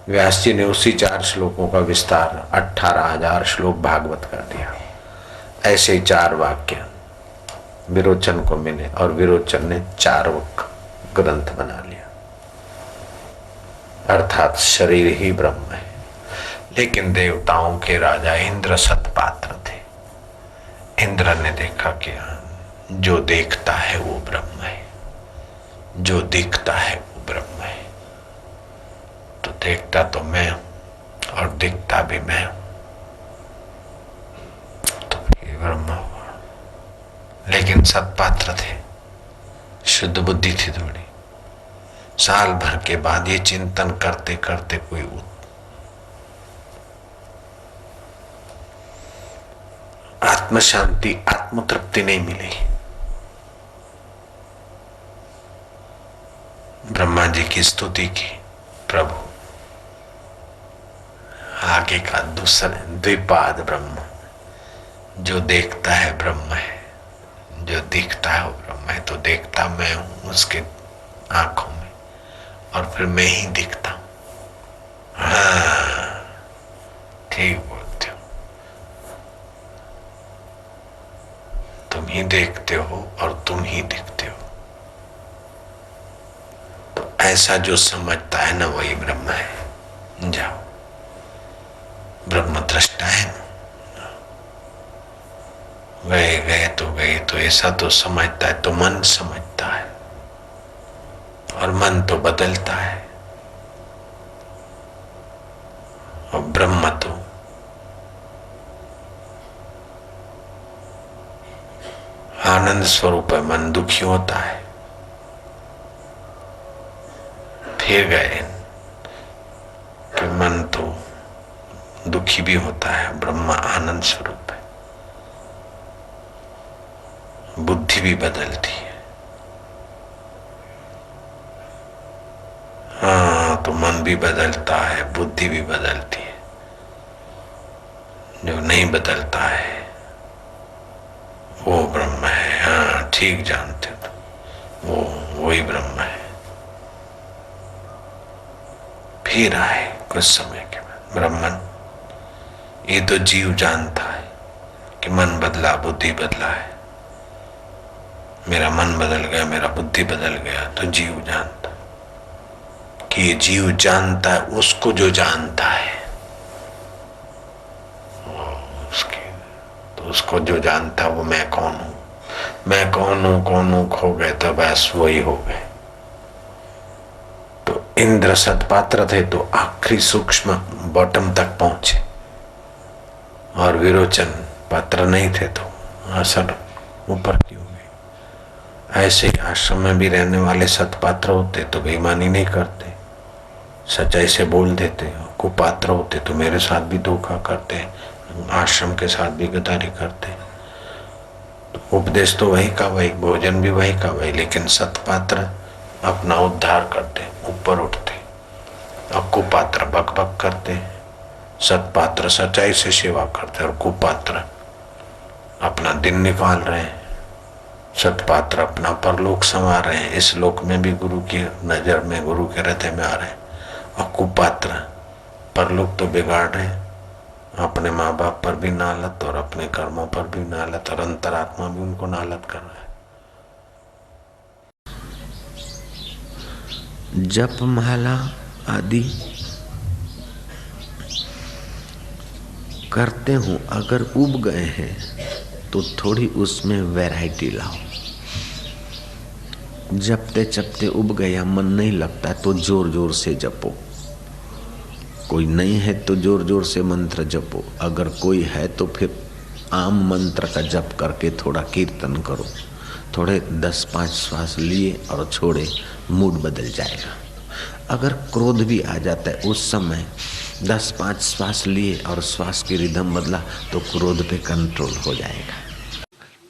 व्यास जी ने उसी 4 श्लोकों का विस्तार 18,000 श्लोक भागवत कर दिया। ऐसे ही 4 वाक्य विरोचन को मिले और विरोचन ने 4 ग्रंथ बना लिया। अर्थात शरीर ही ब्रह्म है। लेकिन देवताओं के राजा इंद्र सतपात्र थे। इंद्र ने देखा कि जो देखता है वो ब्रह्म है, जो दिखता है वो ब्रह्म है। तो देखता तो मैं हूं और दिखता भी मैं हूं, तो ये ब्रह्म हुआ। लेकिन सतपात्र थे, शुद्ध बुद्धि थी थोड़ी। साल भर के बाद ये चिंतन करते करते कोई आत्म शांति, आत्म तृप्ति नहीं मिली। ब्रह्मा जी की स्तुति की, प्रभु आगे का दूसरा द्विपाद ब्रह्म, जो देखता है ब्रह्म है, जो दिखता है वो ब्रह्म है। तो देखता मैं हूं उसके आंखों में, और फिर मैं ही दिखता हूं। हाँ, ठीक बोल। ही देखते हो और तुम ही दिखते हो। तो ऐसा जो समझता है ना वही ब्रह्म है। जाओ, ब्रह्म दृष्टा है। गए गए तो ऐसा तो समझता है, तो मन समझता है और मन तो बदलता है। और ब्रह्म तो आनंद स्वरूप है। मन दुखी होता है, फिर गए कि मन तो दुखी भी होता है, ब्रह्म आनंद स्वरूप है। बुद्धि भी बदलती है। हाँ, तो मन भी बदलता है, बुद्धि भी बदलती है। जो नहीं बदलता है वो ब्रह्म है। हाँ, ठीक जानते हो, वही ब्रह्म है। फिर आए कुछ समय के बाद ब्रह्मन। ये तो जीव जानता है कि मन बदला, बुद्धि बदला है। मेरा मन बदल गया, मेरा बुद्धि बदल गया, तो जीव जानता कि ये जीव जानता है उसको जो जानता है। तो उसको जो जानता है वो मैं कौन हूं, मैं कौन हूं खो गए तो बस वही हो गए। तो इंद्र सतपात्र थे तो आखिरी सूक्ष्म बॉटम तक पहुंचे, और विरोचन पात्र नहीं थे तो असर ऊपर की हो गई। ऐसे ही आश्रम में भी रहने वाले सतपात्र होते तो बेईमानी नहीं करते, सच्चाई से बोल देते। कुपात्र होते तो मेरे साथ भी धोखा करते, आश्रम के साथ भी गद्दारी करते। तो उपदेश तो वही का वही, भोजन भी वही का वही, लेकिन सतपात्र अपना उद्धार करते, ऊपर उठते, और कुपात्र बक बक करते। सतपात्र सच्चाई से सेवा करते और कुपात्र अपना दिन निकाल रहे हैं। सतपात्र अपना परलोक संवार रहे हैं, इस लोक में भी गुरु की नजर में, गुरु के हृदय में आ रहे हैं। और कुपात्र परलोक तो बिगाड़ रहे हैं, अपने माँ बाप पर भी नालत और अपने कर्मों पर भी नालत, और अंतरात्मा भी उनको नालत कर रहा है। जप माला आदि करते हूँ, अगर उब गए हैं तो थोड़ी उसमें वैरायटी लाओ। जपते जपते उब गया, मन नहीं लगता तो जोर जोर से जपो। कोई नहीं है तो जोर जोर से मंत्र जपो, अगर कोई है तो फिर आम मंत्र का जप करके थोड़ा कीर्तन करो। थोड़े 10-5 श्वास लिए और छोड़े, मूड बदल जाएगा। अगर क्रोध भी आ जाता है उस समय 10-5 श्वास लिए और श्वास की रिदम बदला तो क्रोध पे कंट्रोल हो जाएगा।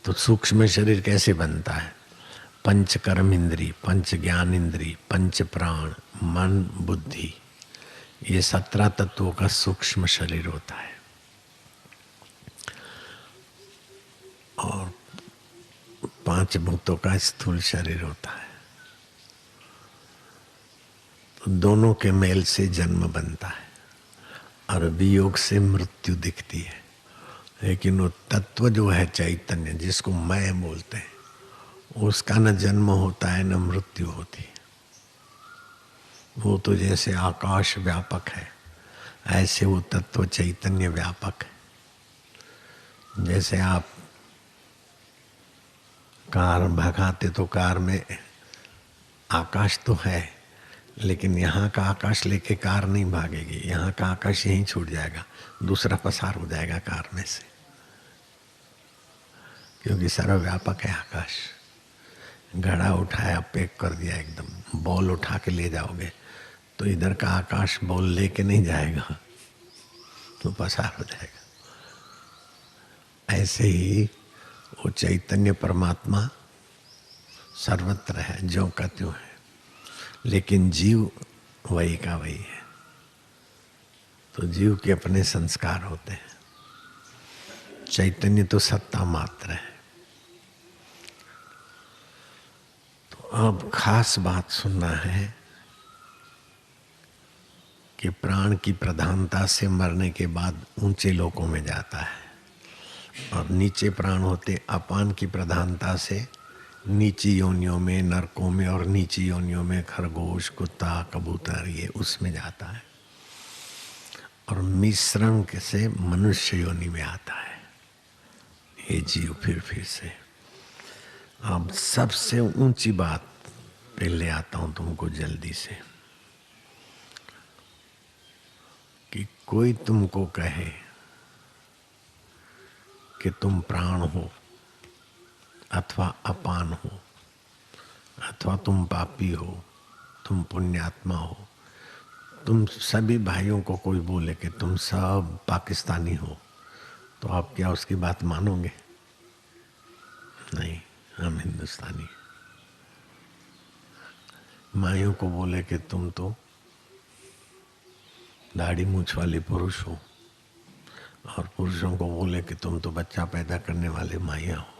तो सूक्ष्म शरीर कैसे बनता है? पंच कर्म इंद्री, पंच ज्ञान इंद्री, पंच प्राण, मन, बुद्धि, ये 17 तत्वों का सूक्ष्म शरीर होता है। और 5 भूतों का स्थूल शरीर होता है। तो दोनों के मेल से जन्म बनता है और वियोग से मृत्यु दिखती है। लेकिन वो तत्व जो है चैतन्य, जिसको मैं बोलते हैं, उसका न जन्म होता है न मृत्यु होती है। वो तो जैसे आकाश व्यापक है, ऐसे वो तत्व चैतन्य व्यापक है। जैसे आप कार भगाते तो कार में आकाश तो है, लेकिन यहाँ का आकाश लेके कार नहीं भागेगी। यहाँ का आकाश यहीं छूट जाएगा, दूसरा पसार हो जाएगा कार में से, क्योंकि सर्वव्यापक है आकाश। घड़ा उठाया, पैक कर दिया एकदम, बॉल उठा के ले जाओगे तो इधर का आकाश बॉल लेके नहीं जाएगा, तो पसार हो जाएगा। ऐसे ही वो चैतन्य परमात्मा सर्वत्र है, ज्यों का त्यों है, लेकिन जीव वही का वही है। तो जीव के अपने संस्कार होते हैं, चैतन्य तो सत्ता मात्र है। तो अब खास बात सुनना है कि प्राण की प्रधानता से मरने के बाद ऊंचे लोकों में जाता है, और नीचे प्राण होते अपान की प्रधानता से नीची योनियों में, नरकों में और नीची योनियों में खरगोश, कुत्ता, कबूतर ये उसमें जाता है, और मिश्रण से मनुष्य योनि में आता है ये जीव फिर से। अब सबसे ऊंची बात पे ले आता हूं तुमको जल्दी से, कि कोई तुमको कहे कि तुम प्राण हो अथवा अपान हो, अथवा तुम पापी हो, तुम पुण्यात्मा हो, तुम सभी भाइयों को कोई बोले कि तुम सब पाकिस्तानी हो, तो आप क्या उसकी बात मानोगे? नहीं, हम हिंदुस्तानी। माइयों को बोले कि तुम तो दाढ़ी मूछ वाले पुरुष हो, और पुरुषों को बोले कि तुम तो बच्चा पैदा करने वाले माइया हो,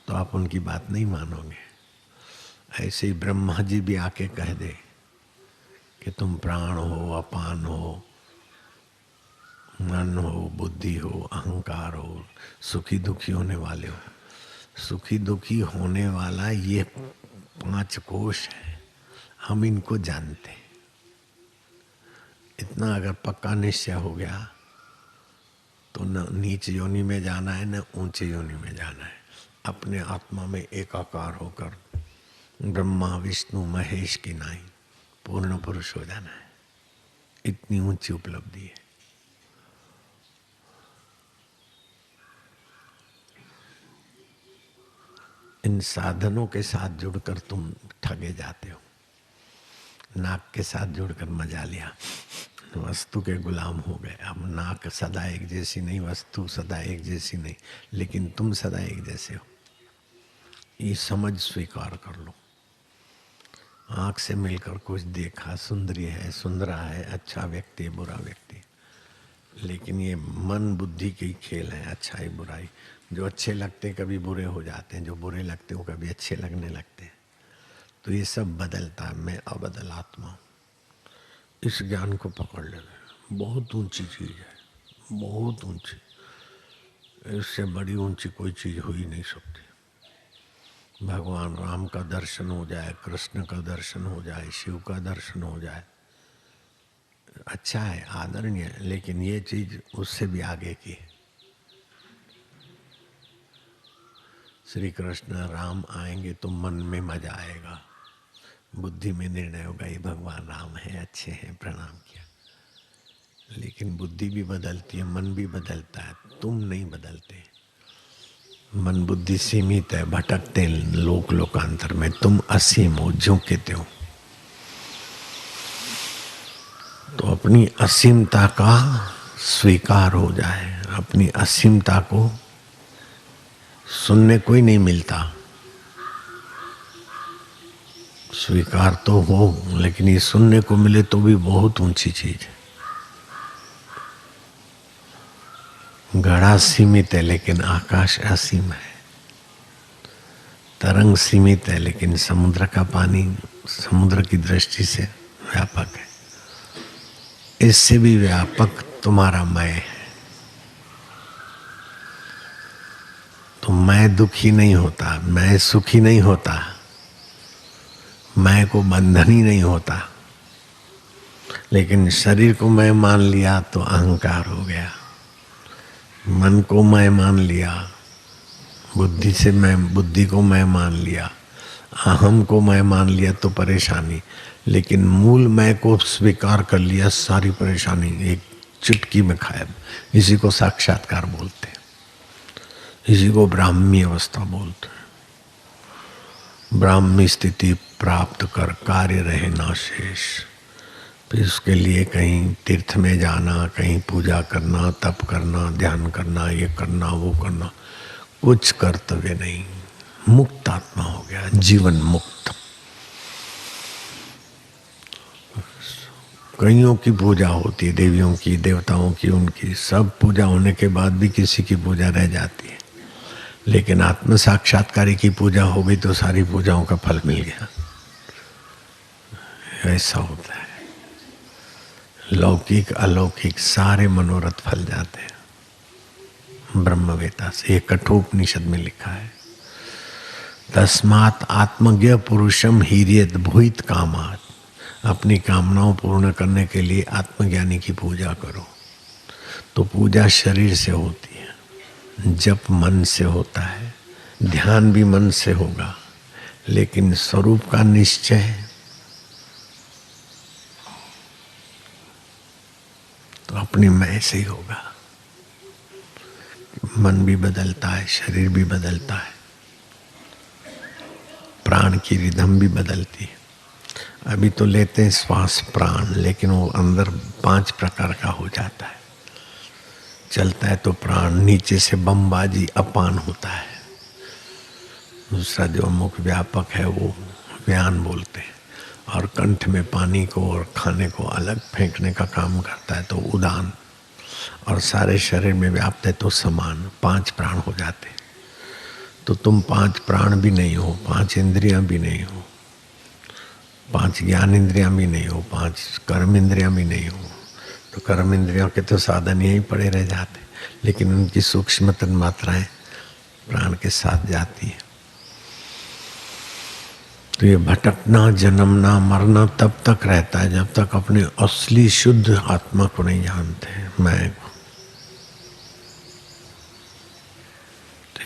तो आप उनकी बात नहीं मानोगे। ऐसे ही ब्रह्मा जी भी आके कह दे कि तुम प्राण हो, अपान हो, मन हो, बुद्धि हो, अहंकार हो, सुखी दुखी होने वाले हो। सुखी दुखी होने वाला ये 5 कोश है, हम इनको जानते। इतना अगर पक्का निश्चय हो गया तो न नीच योनि में जाना है, न ऊंचे योनि में जाना है। अपने आत्मा में एकाकार होकर ब्रह्मा विष्णु महेश की नाई पूर्ण पुरुष हो जाना है। इतनी ऊंची उपलब्धि है। इन साधनों के साथ जुड़कर तुम ठगे जाते हो। नाक के साथ जुड़कर मजा लिया, वस्तु के गुलाम हो गए। अब नाक सदा एक जैसी नहीं, वस्तु सदा एक जैसी नहीं, लेकिन तुम सदा एक जैसे हो। ये समझ स्वीकार कर लो। आँख से मिलकर कुछ देखा, सुंदरी है, सुंदरा है, अच्छा व्यक्ति, बुरा व्यक्ति, लेकिन ये मन बुद्धि की खेल है, अच्छाई बुराई। जो अच्छे लगते कभी बुरे हो जाते हैं, जो बुरे लगते वो कभी अच्छे लगने लगते हैं। तो ये सब बदलता है। मैं अबदल आत्मा हूँ। इस ज्ञान को पकड़ लेना, बहुत ऊंची चीज है, बहुत ऊंची। इससे बड़ी ऊंची कोई चीज हो ही नहीं सकती। भगवान राम का दर्शन हो जाए, कृष्ण का दर्शन हो जाए, शिव का दर्शन हो जाए, अच्छा है, आदरणीय है, लेकिन ये चीज उससे भी आगे की है। श्री कृष्ण राम आएंगे तो मन में मजा आएगा, बुद्धि में निर्णय होगा ये भगवान राम है, अच्छे हैं, प्रणाम किया। लेकिन बुद्धि भी बदलती है, मन भी बदलता है, तुम नहीं बदलते। मन बुद्धि सीमित है, भटकते लोक लोकांतर में। तुम असीम हो, झोंकते हो। तो अपनी असीमता का स्वीकार हो जाए। अपनी असीमता को सुनने को ही नहीं मिलता, स्वीकार तो हो, लेकिन ये सुनने को मिले तो भी बहुत ऊंची चीज है। घड़ा सीमित है लेकिन आकाश असीम है। तरंग सीमित है लेकिन समुद्र का पानी समुद्र की दृष्टि से व्यापक है। इससे भी व्यापक तुम्हारा मैं है। तो मैं दुखी नहीं होता, मैं सुखी नहीं होता, मैं को बंधन ही नहीं होता। लेकिन शरीर को मैं मान लिया तो अहंकार हो गया, मन को मैं मान लिया, बुद्धि से मैं, बुद्धि को मैं मान लिया, अहम को मैं मान लिया तो परेशानी। लेकिन मूल मैं को स्वीकार कर लिया, सारी परेशानी एक चुटकी में गायब। इसी को साक्षात्कार बोलते हैं, इसी को ब्राह्मी अवस्था बोलते हैं। ब्राह्मी स्थिति प्राप्त कर कार्य रहे ना शेष। फिर उसके लिए कहीं तीर्थ में जाना, कहीं पूजा करना, तप करना, ध्यान करना, ये करना, वो करना, कुछ कर्तव्य नहीं। मुक्त आत्मा हो गया, जीवन मुक्त। कईयों की पूजा होती है, देवियों की, देवताओं की, उनकी सब पूजा होने के बाद भी किसी की पूजा रह जाती है। लेकिन आत्म साक्षात्कारी की पूजा हो गई तो सारी पूजाओं का फल मिल गया। ऐसा होता है। लौकिक अलौकिक सारे मनोरथ फल जाते हैं। ब्रह्मवेता से। ये कठोपनिषद में लिखा है, तस्मात् आत्मज्ञ पुरुषम हीर्येत भूत कामात्। अपनी कामनाओं पूर्ण करने के लिए आत्मज्ञानी की पूजा करो। तो पूजा शरीर से होती है, जप मन से होता है, ध्यान भी मन से होगा, लेकिन स्वरूप का निश्चय तो अपने मैं से ही होगा। मन भी बदलता है, शरीर भी बदलता है, प्राण की रिदम भी बदलती है। अभी तो लेते हैं श्वास प्राण, लेकिन वो अंदर 5 प्रकार का हो जाता है। चलता है तो प्राण, नीचे से बमबाजी अपान होता है। दूसरा जो मुख व्यापक है वो व्यान बोलते हैं, और कंठ में पानी को और खाने को अलग फेंकने का काम करता है तो उदान, और सारे शरीर में व्याप्त है तो समान। 5 प्राण हो जाते। तो तुम 5 प्राण भी नहीं हो, 5 इंद्रियां भी नहीं हो, 5 ज्ञान इंद्रियां भी नहीं हो, 5 कर्म इंद्रियां भी नहीं हो। तो कर्म इंद्रियों के तो साधन यहीं पड़े रह जाते, लेकिन उनकी सूक्ष्मतम मात्राएं प्राण के साथ जाती है। तो ये भटकना, जन्मना, मरना तब तक रहता है जब तक अपने असली शुद्ध आत्मा को नहीं जानते, मैं को।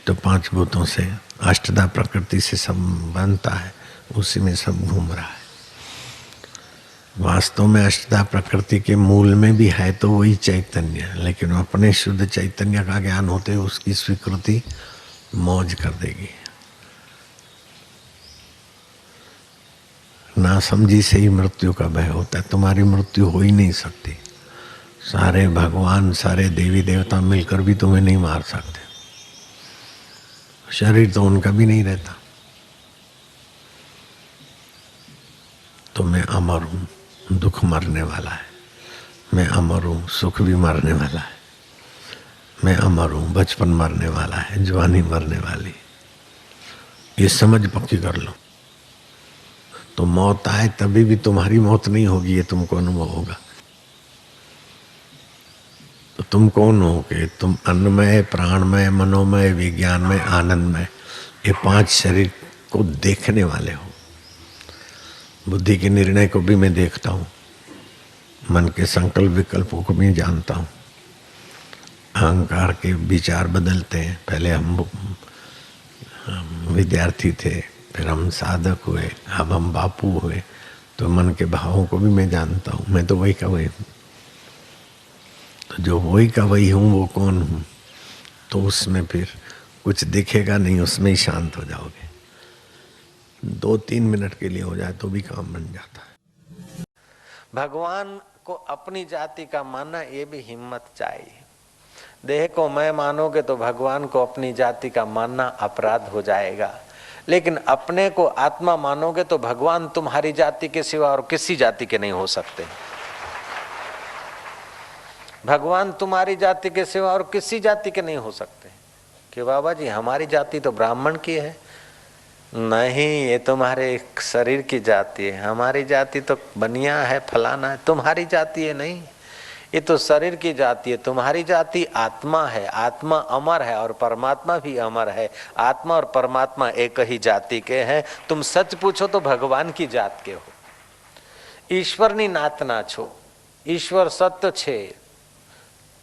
तो 5 भूतों से, अष्टधा प्रकृति से सब बनता है, उसी में सब घूम रहा है। वास्तव में अष्टधा प्रकृति के मूल में भी है तो वही चैतन्य, लेकिन अपने शुद्ध चैतन्य का ज्ञान होते हुए उसकी स्वीकृति मौज कर देगी। ना समझी से ही मृत्यु का भय होता है। तुम्हारी मृत्यु हो ही नहीं सकती। सारे भगवान, सारे देवी देवता मिलकर भी तुम्हें नहीं मार सकते। शरीर तो उनका भी नहीं रहता। तो मैं अमर हूँ, दुख मरने वाला है। मैं अमर हूँ, सुख भी मरने वाला है। मैं अमर हूँ, बचपन मरने वाला है, जवानी मरने वाली। ये समझ पक्की कर लो। तो मौत आए तभी भी तुम्हारी मौत नहीं होगी, ये तुमको अनुभव होगा। तो तुम कौन हो कि तुम अन्नमय, प्राणमय, मनोमय, विज्ञानमय, आनंदमय, ये 5 शरीर को देखने वाले हो। बुद्धि के निर्णय को भी मैं देखता हूँ, मन के संकल्प विकल्पों को भी जानता हूँ। अहंकार के विचार बदलते हैं। पहले हम विद्यार्थी थे, फिर हम साधक हुए, अब हम बापू हुए। तो मन के भावों को भी मैं जानता हूँ। मैं तो वही का वही हूँ। तो जो वही का वही हूँ वो कौन हूँ, तो उसमें फिर कुछ दिखेगा नहीं, उसमें ही शांत हो जाओगे। 2-3 मिनट के लिए हो जाए तो भी काम बन जाता है। भगवान को अपनी जाति का मानना, ये भी हिम्मत चाहिए। देह को मैं मानोगे तो भगवान को अपनी जाति का मानना अपराध हो जाएगा, लेकिन अपने को आत्मा मानोगे तो भगवान तुम्हारी जाति के सिवा और किसी जाति के नहीं हो सकते। भगवान तुम्हारी जाति के सिवा और किसी जाति के नहीं हो सकते। कि बाबा जी हमारी जाति तो ब्राह्मण की है। नहीं, ये तुम्हारे शरीर की जाति है। हमारी जाति तो बनिया है, फलाना है। तुम्हारी जाति है नहीं, ये तो शरीर की जाति है। तुम्हारी जाति आत्मा है। आत्मा अमर है और परमात्मा भी अमर है। आत्मा और परमात्मा एक ही जाति के हैं। तुम सच पूछो तो भगवान की जात के हो। ईश्वરની नातना છો। ईश्वर सत्य છે,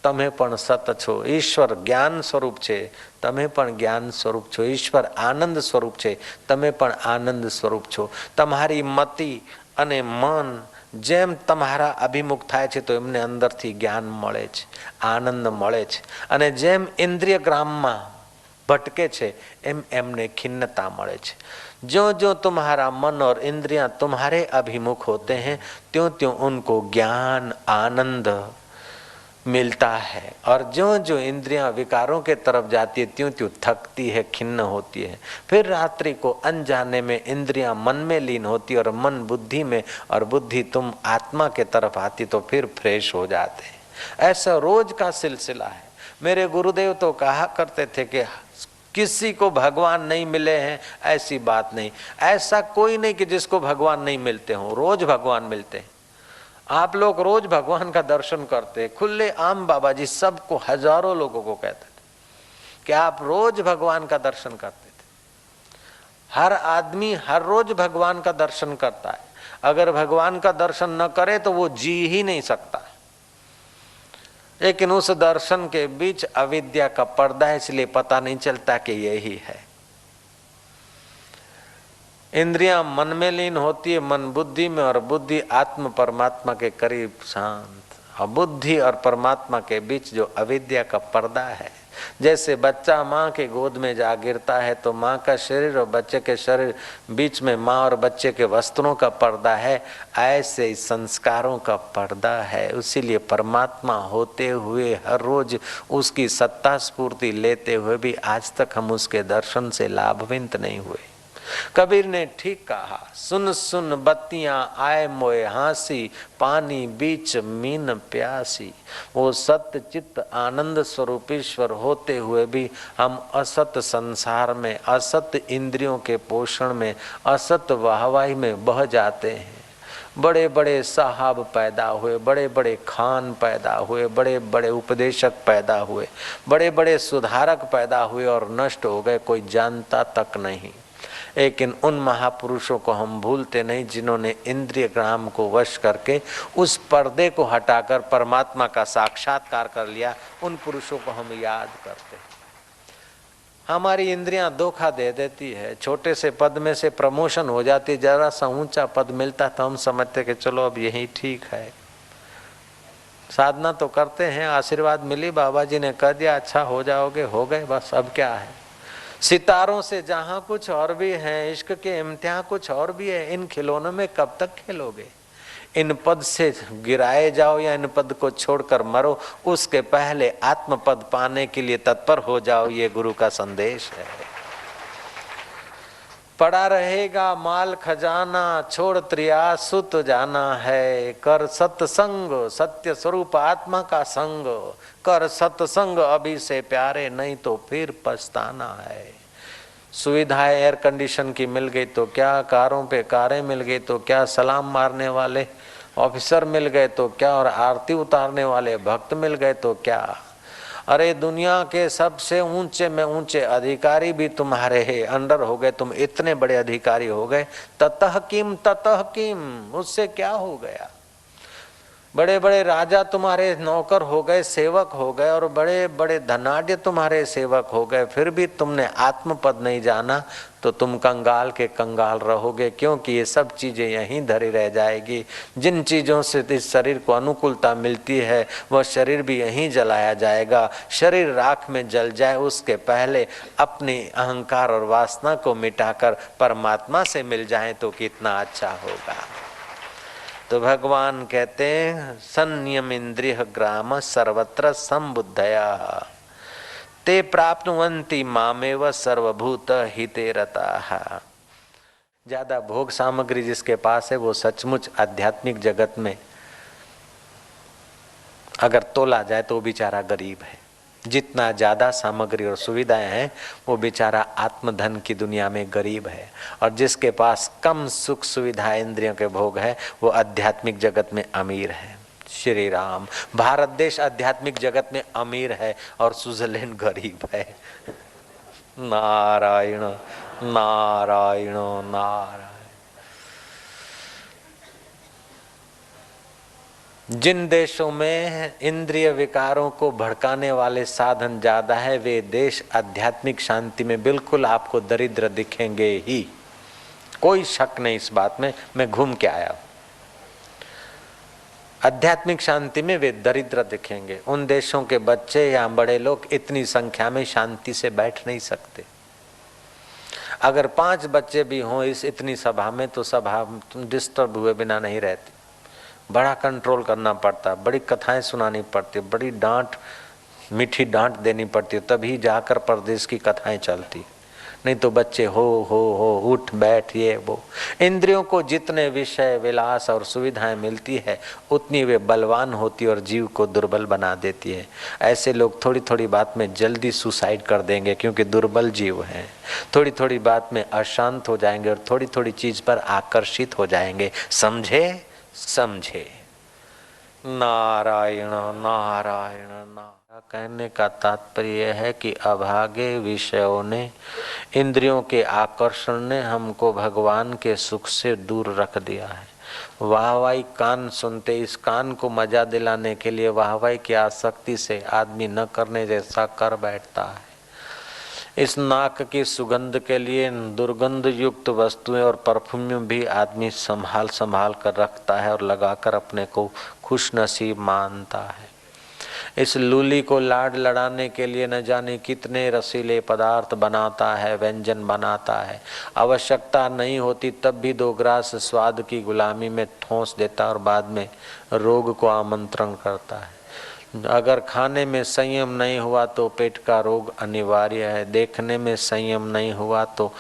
તમે પણ સત છો। ઈશ્વર જ્ઞાન સ્વરૂપ છે, તમે પણ જ્ઞાન સ્વરૂપ છો। ઈશ્વર આનંદ સ્વરૂપ છે, તમે પણ આનંદ સ્વરૂપ છો। તમારી મતિ અને મન જેમ તમારા અભિમુખ થાય છે તો એમને અંદરથી જ્ઞાન મળે છે, આનંદ મળે છે। અને જેમ ઇન્દ્રિય ગ્રામમાં ભટકે છે એમ એમને ખિન્નતા મળે છે। ज्यों ज्यों तुम्हारा मन और इंद्रियां तुम्हारे अभिमुख होते हैं त्यों त्यों उनको ज्ञान आनंद मिलता है। और ज्यों ज्यों इंद्रियां विकारों के तरफ जाती है त्यों त्यों थकती है, खिन्न होती है। फिर रात्रि को अनजाने में इंद्रियां मन में लीन होती और मन बुद्धि में, और बुद्धि तुम आत्मा के तरफ आती तो फिर फ्रेश हो जाते हैं। ऐसा रोज का सिलसिला है। मेरे गुरुदेव तो कहा करते थे कि किसी को भगवान नहीं मिले हैं ऐसी बात नहीं। ऐसा कोई नहीं कि जिसको भगवान नहीं मिलते हों, रोज भगवान मिलते हैं। आप लोग रोज भगवान का दर्शन करते हैं। खुले आम बाबा जी सबको, हजारों लोगों को कहते थे। कि आप रोज भगवान का दर्शन करते थे। हर आदमी हर रोज भगवान का दर्शन करता है। अगर भगवान का दर्शन न करे तो वो जी ही नहीं सकता। लेकिन उस दर्शन के बीच अविद्या का पर्दा है, इसलिए पता नहीं चलता कि यही है। इंद्रियां मन में लीन होती है, मन बुद्धि में, और बुद्धि आत्म परमात्मा के करीब शांत। और बुद्धि और परमात्मा के बीच जो अविद्या का पर्दा है, जैसे बच्चा माँ के गोद में जा गिरता है तो माँ का शरीर और बच्चे के शरीर बीच में माँ और बच्चे के वस्त्रों का पर्दा है, ऐसे ही संस्कारों का पर्दा है। इसीलिए परमात्मा होते हुए हर रोज उसकी सत्ता स्फूर्ति लेते हुए भी आज तक हम उसके दर्शन से लाभान्वित नहीं हुए। कबीर ने ठीक कहा, सुन सुन बत्तियां आए मोए हांसी, पानी बीच मीन प्यासी। वो सत्य चित्त आनंद स्वरूप ईश्वर होते हुए भी हम असत संसार में, असत इंद्रियों के पोषण में, असत वाहवाही में बह जाते हैं। बड़े बड़े साहब पैदा हुए, बड़े बड़े खान पैदा हुए, बड़े बड़े उपदेशक पैदा हुए, बड़े बड़े सुधारक पैदा हुए और नष्ट हो गए, कोई जानता तक नहीं। लेकिन उन महापुरुषों को हम भूलते नहीं जिन्होंने इंद्रिय ग्राम को वश करके उस पर्दे को हटाकर परमात्मा का साक्षात्कार कर लिया। उन पुरुषों को हम याद करते हैं। हमारी इंद्रियां धोखा दे देती है। छोटे से पद में से प्रमोशन हो जाती, जरा सा ऊंचा पद मिलता तो हम समझते कि चलो अब यही ठीक है। साधना तो करते हैं, आशीर्वाद मिली, बाबा जी ने कह दिया अच्छा हो जाओगे, हो गए, बस अब क्या है। सितारों से जहां कुछ और भी है, इश्क के इम्तिहान कुछ और भी है। इन खिलौनों में कब तक खेलोगे? इन पद से गिराए जाओ या इन पद को छोड़कर मरो, उसके पहले आत्म पद पाने के लिए तत्पर हो जाओ। ये गुरु का संदेश है। पड़ा रहेगा माल खजाना, छोड़ त्रिया सुत जाना है। कर सत्संग सत्य स्वरूप आत्मा का संग, कर सत्संग अभी से प्यारे, नहीं तो फिर पछताना है। सुविधाएं एयर कंडीशन की मिल गई तो क्या, कारों पे कारें मिल गई तो क्या, सलाम मारने वाले ऑफिसर मिल गए तो क्या, और आरती उतारने वाले भक्त मिल गए तो क्या। अरे दुनिया के सबसे ऊंचे में ऊंचे अधिकारी भी तुम्हारे अंडर हो गए, तुम इतने बड़े अधिकारी हो गए। ततः किम, उससे क्या हो गया। बड़े बड़े राजा तुम्हारे नौकर हो गए, सेवक हो गए, और बड़े बड़े धनाढ्य तुम्हारे सेवक हो गए, फिर भी तुमने आत्मपद नहीं जाना तो तुम कंगाल के कंगाल रहोगे। क्योंकि ये सब चीजें यहीं धरी रह जाएगी। जिन चीजों से इस शरीर को अनुकूलता मिलती है वह शरीर भी यहीं जलाया जाएगा। शरीर राख में जल जाए उसके पहले अपनी अहंकार और वासना को मिटाकर परमात्मा से मिल जाए तो कितना अच्छा होगा। तो भगवान कहते हैं, संयम इंद्रिय ग्राम सर्वत्र संबुद्धया, ते प्राप्नुवन्ति मामेव सर्वभूत हिते रताः। ज्यादा भोग सामग्री जिसके पास है वो सचमुच आध्यात्मिक जगत में अगर तोला जाए तो बेचारा गरीब है। जितना ज्यादा सामग्री और सुविधाएं हैं वो बेचारा आत्मधन की दुनिया में गरीब है। और जिसके पास कम सुख सुविधा इंद्रियों के भोग है वो आध्यात्मिक जगत में अमीर है। श्री राम, भारत देश आध्यात्मिक जगत में अमीर है और स्विट्जरलैंड गरीब है। नारायण नारायण नारायण। जिन देशों में इंद्रिय विकारों को भड़काने वाले साधन ज्यादा है वे देश आध्यात्मिक शांति में बिल्कुल आपको दरिद्र दिखेंगे ही, कोई शक नहीं इस बात में। मैं घूम के आया, आध्यात्मिक शांति में वे दरिद्र दिखेंगे। उन देशों के बच्चे या बड़े लोग इतनी संख्या में शांति से बैठ नहीं सकते। अगर 5 बच्चे भी हों इस इतनी सभा में तो सभा डिस्टर्ब हुए बिना नहीं रहती। बड़ा कंट्रोल करना पड़ता, बड़ी कथाएं सुनानी पड़ती, बड़ी डांट, मीठी डांट देनी पड़ती, तभी जाकर परदेश की कथाएं चलती। नहीं तो बच्चे हो उठ बैठ ये वो। इंद्रियों को जितने विषय विलास और सुविधाएं मिलती है उतनी वे बलवान होती और जीव को दुर्बल बना देती है। ऐसे लोग थोड़ी थोड़ी बात में जल्दी सुसाइड कर देंगे क्योंकि दुर्बल जीव हैं। थोड़ी थोड़ी बात में अशांत हो जाएंगे और थोड़ी थोड़ी चीज पर आकर्षित हो जाएंगे। समझे? नारायण नारायण नारायण। कहने का तात्पर्य है कि अभागे विषयों ने, इंद्रियों के आकर्षण ने हमको भगवान के सुख से दूर रख दिया है। वाहवाही कान सुनते, इस कान को मजा दिलाने के लिए वाहवाही की आसक्ति से आदमी न करने जैसा कर बैठता है। इस नाक की सुगंध के लिए दुर्गंध युक्त वस्तुएं और परफ्यूम भी आदमी संभाल कर रखता है और लगाकर अपने को खुश नसीब मानता है। इस लूली को लाड लड़ाने के लिए न जाने कितने रसीले पदार्थ बनाता है, व्यंजन बनाता है। आवश्यकता नहीं होती तब भी 2 ग्रास स्वाद की गुलामी में ठोंस देता और बाद में रोग को आमंत्रण करता है। अगर खाने में संयम नहीं हुआ तो पेट का रोग अनिवार्य है। देखने में संयम नहीं हुआ तो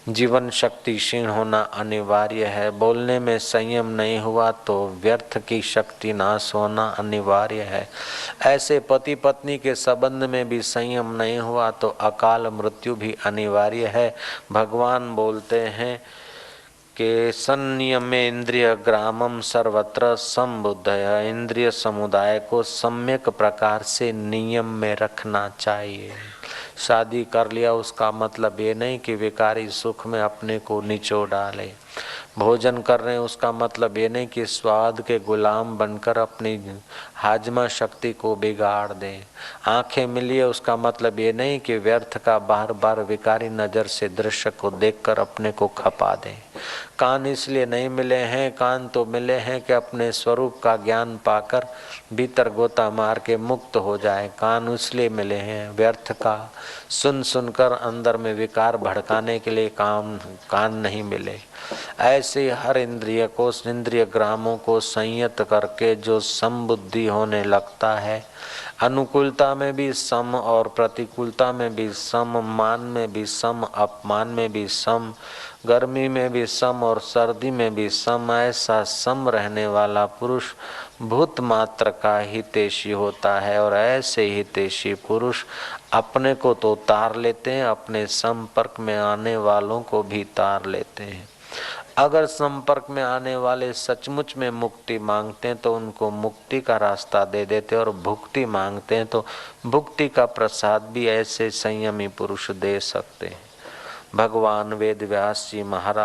जीवन शक्ति क्षीण होना अनिवार्य है। बोलने में संयम नहीं हुआ तो व्यर्थ की शक्ति नाश होना अनिवार्य है। ऐसे पति पत्नी के संबंध में भी संयम नहीं हुआ तो अकाल मृत्यु भी अनिवार्य है। भगवान बोलते हैं कि संयमे इंद्रिय ग्रामम सर्वत्र संबुद्धय, इंद्रिय समुदाय को सम्यक प्रकार से नियम में रखना चाहिए। शादी कर लिया उसका मतलब ये नहीं कि विकारी सुख में अपने को निचोड़ डाले। भोजन कर रहे हैं उसका मतलब ये नहीं कि स्वाद के गुलाम बनकर अपनी हाजमा शक्ति को बिगाड़ दें। आंखें मिली है उसका मतलब ये नहीं कि व्यर्थ का बार बार विकारी नज़र से दृश्य को देखकर अपने को खपा दें। कान इसलिए नहीं मिले हैं, कान तो मिले हैं कि अपने स्वरूप का ज्ञान पाकर भीतर गोता मार के मुक्त हो जाए। कान इसलिए मिले हैं व्यर्थ का सुनकर अंदर में विकार भड़काने के लिए कान नहीं मिले। ऐसे हर इंद्रिय को, इंद्रिय ग्रामों को संयत करके जो समबुद्धि होने लगता है, अनुकूलता में भी सम और प्रतिकूलता में भी सम, मान में भी सम, अपमान में भी सम, गर्मी में भी सम और सर्दी में भी सम, ऐसा सम रहने वाला पुरुष भूत मात्र का हितैषी होता है। और ऐसे हितैषी पुरुष अपने को तो तार लेते हैं, अपने संपर्क में आने वालों को भी तार लेते हैं। अगर संपर्क में आने वाले सचमुच में मुक्ति मांगते हैं तो उनको मुक्ति का रास्ता दे देते हैं, और भुक्ति मांगते हैं तो भुक्ति का प्रसाद भी ऐसे संयमी पुरुष दे सकते हैं। भगवान वेद व्यास जी महाराज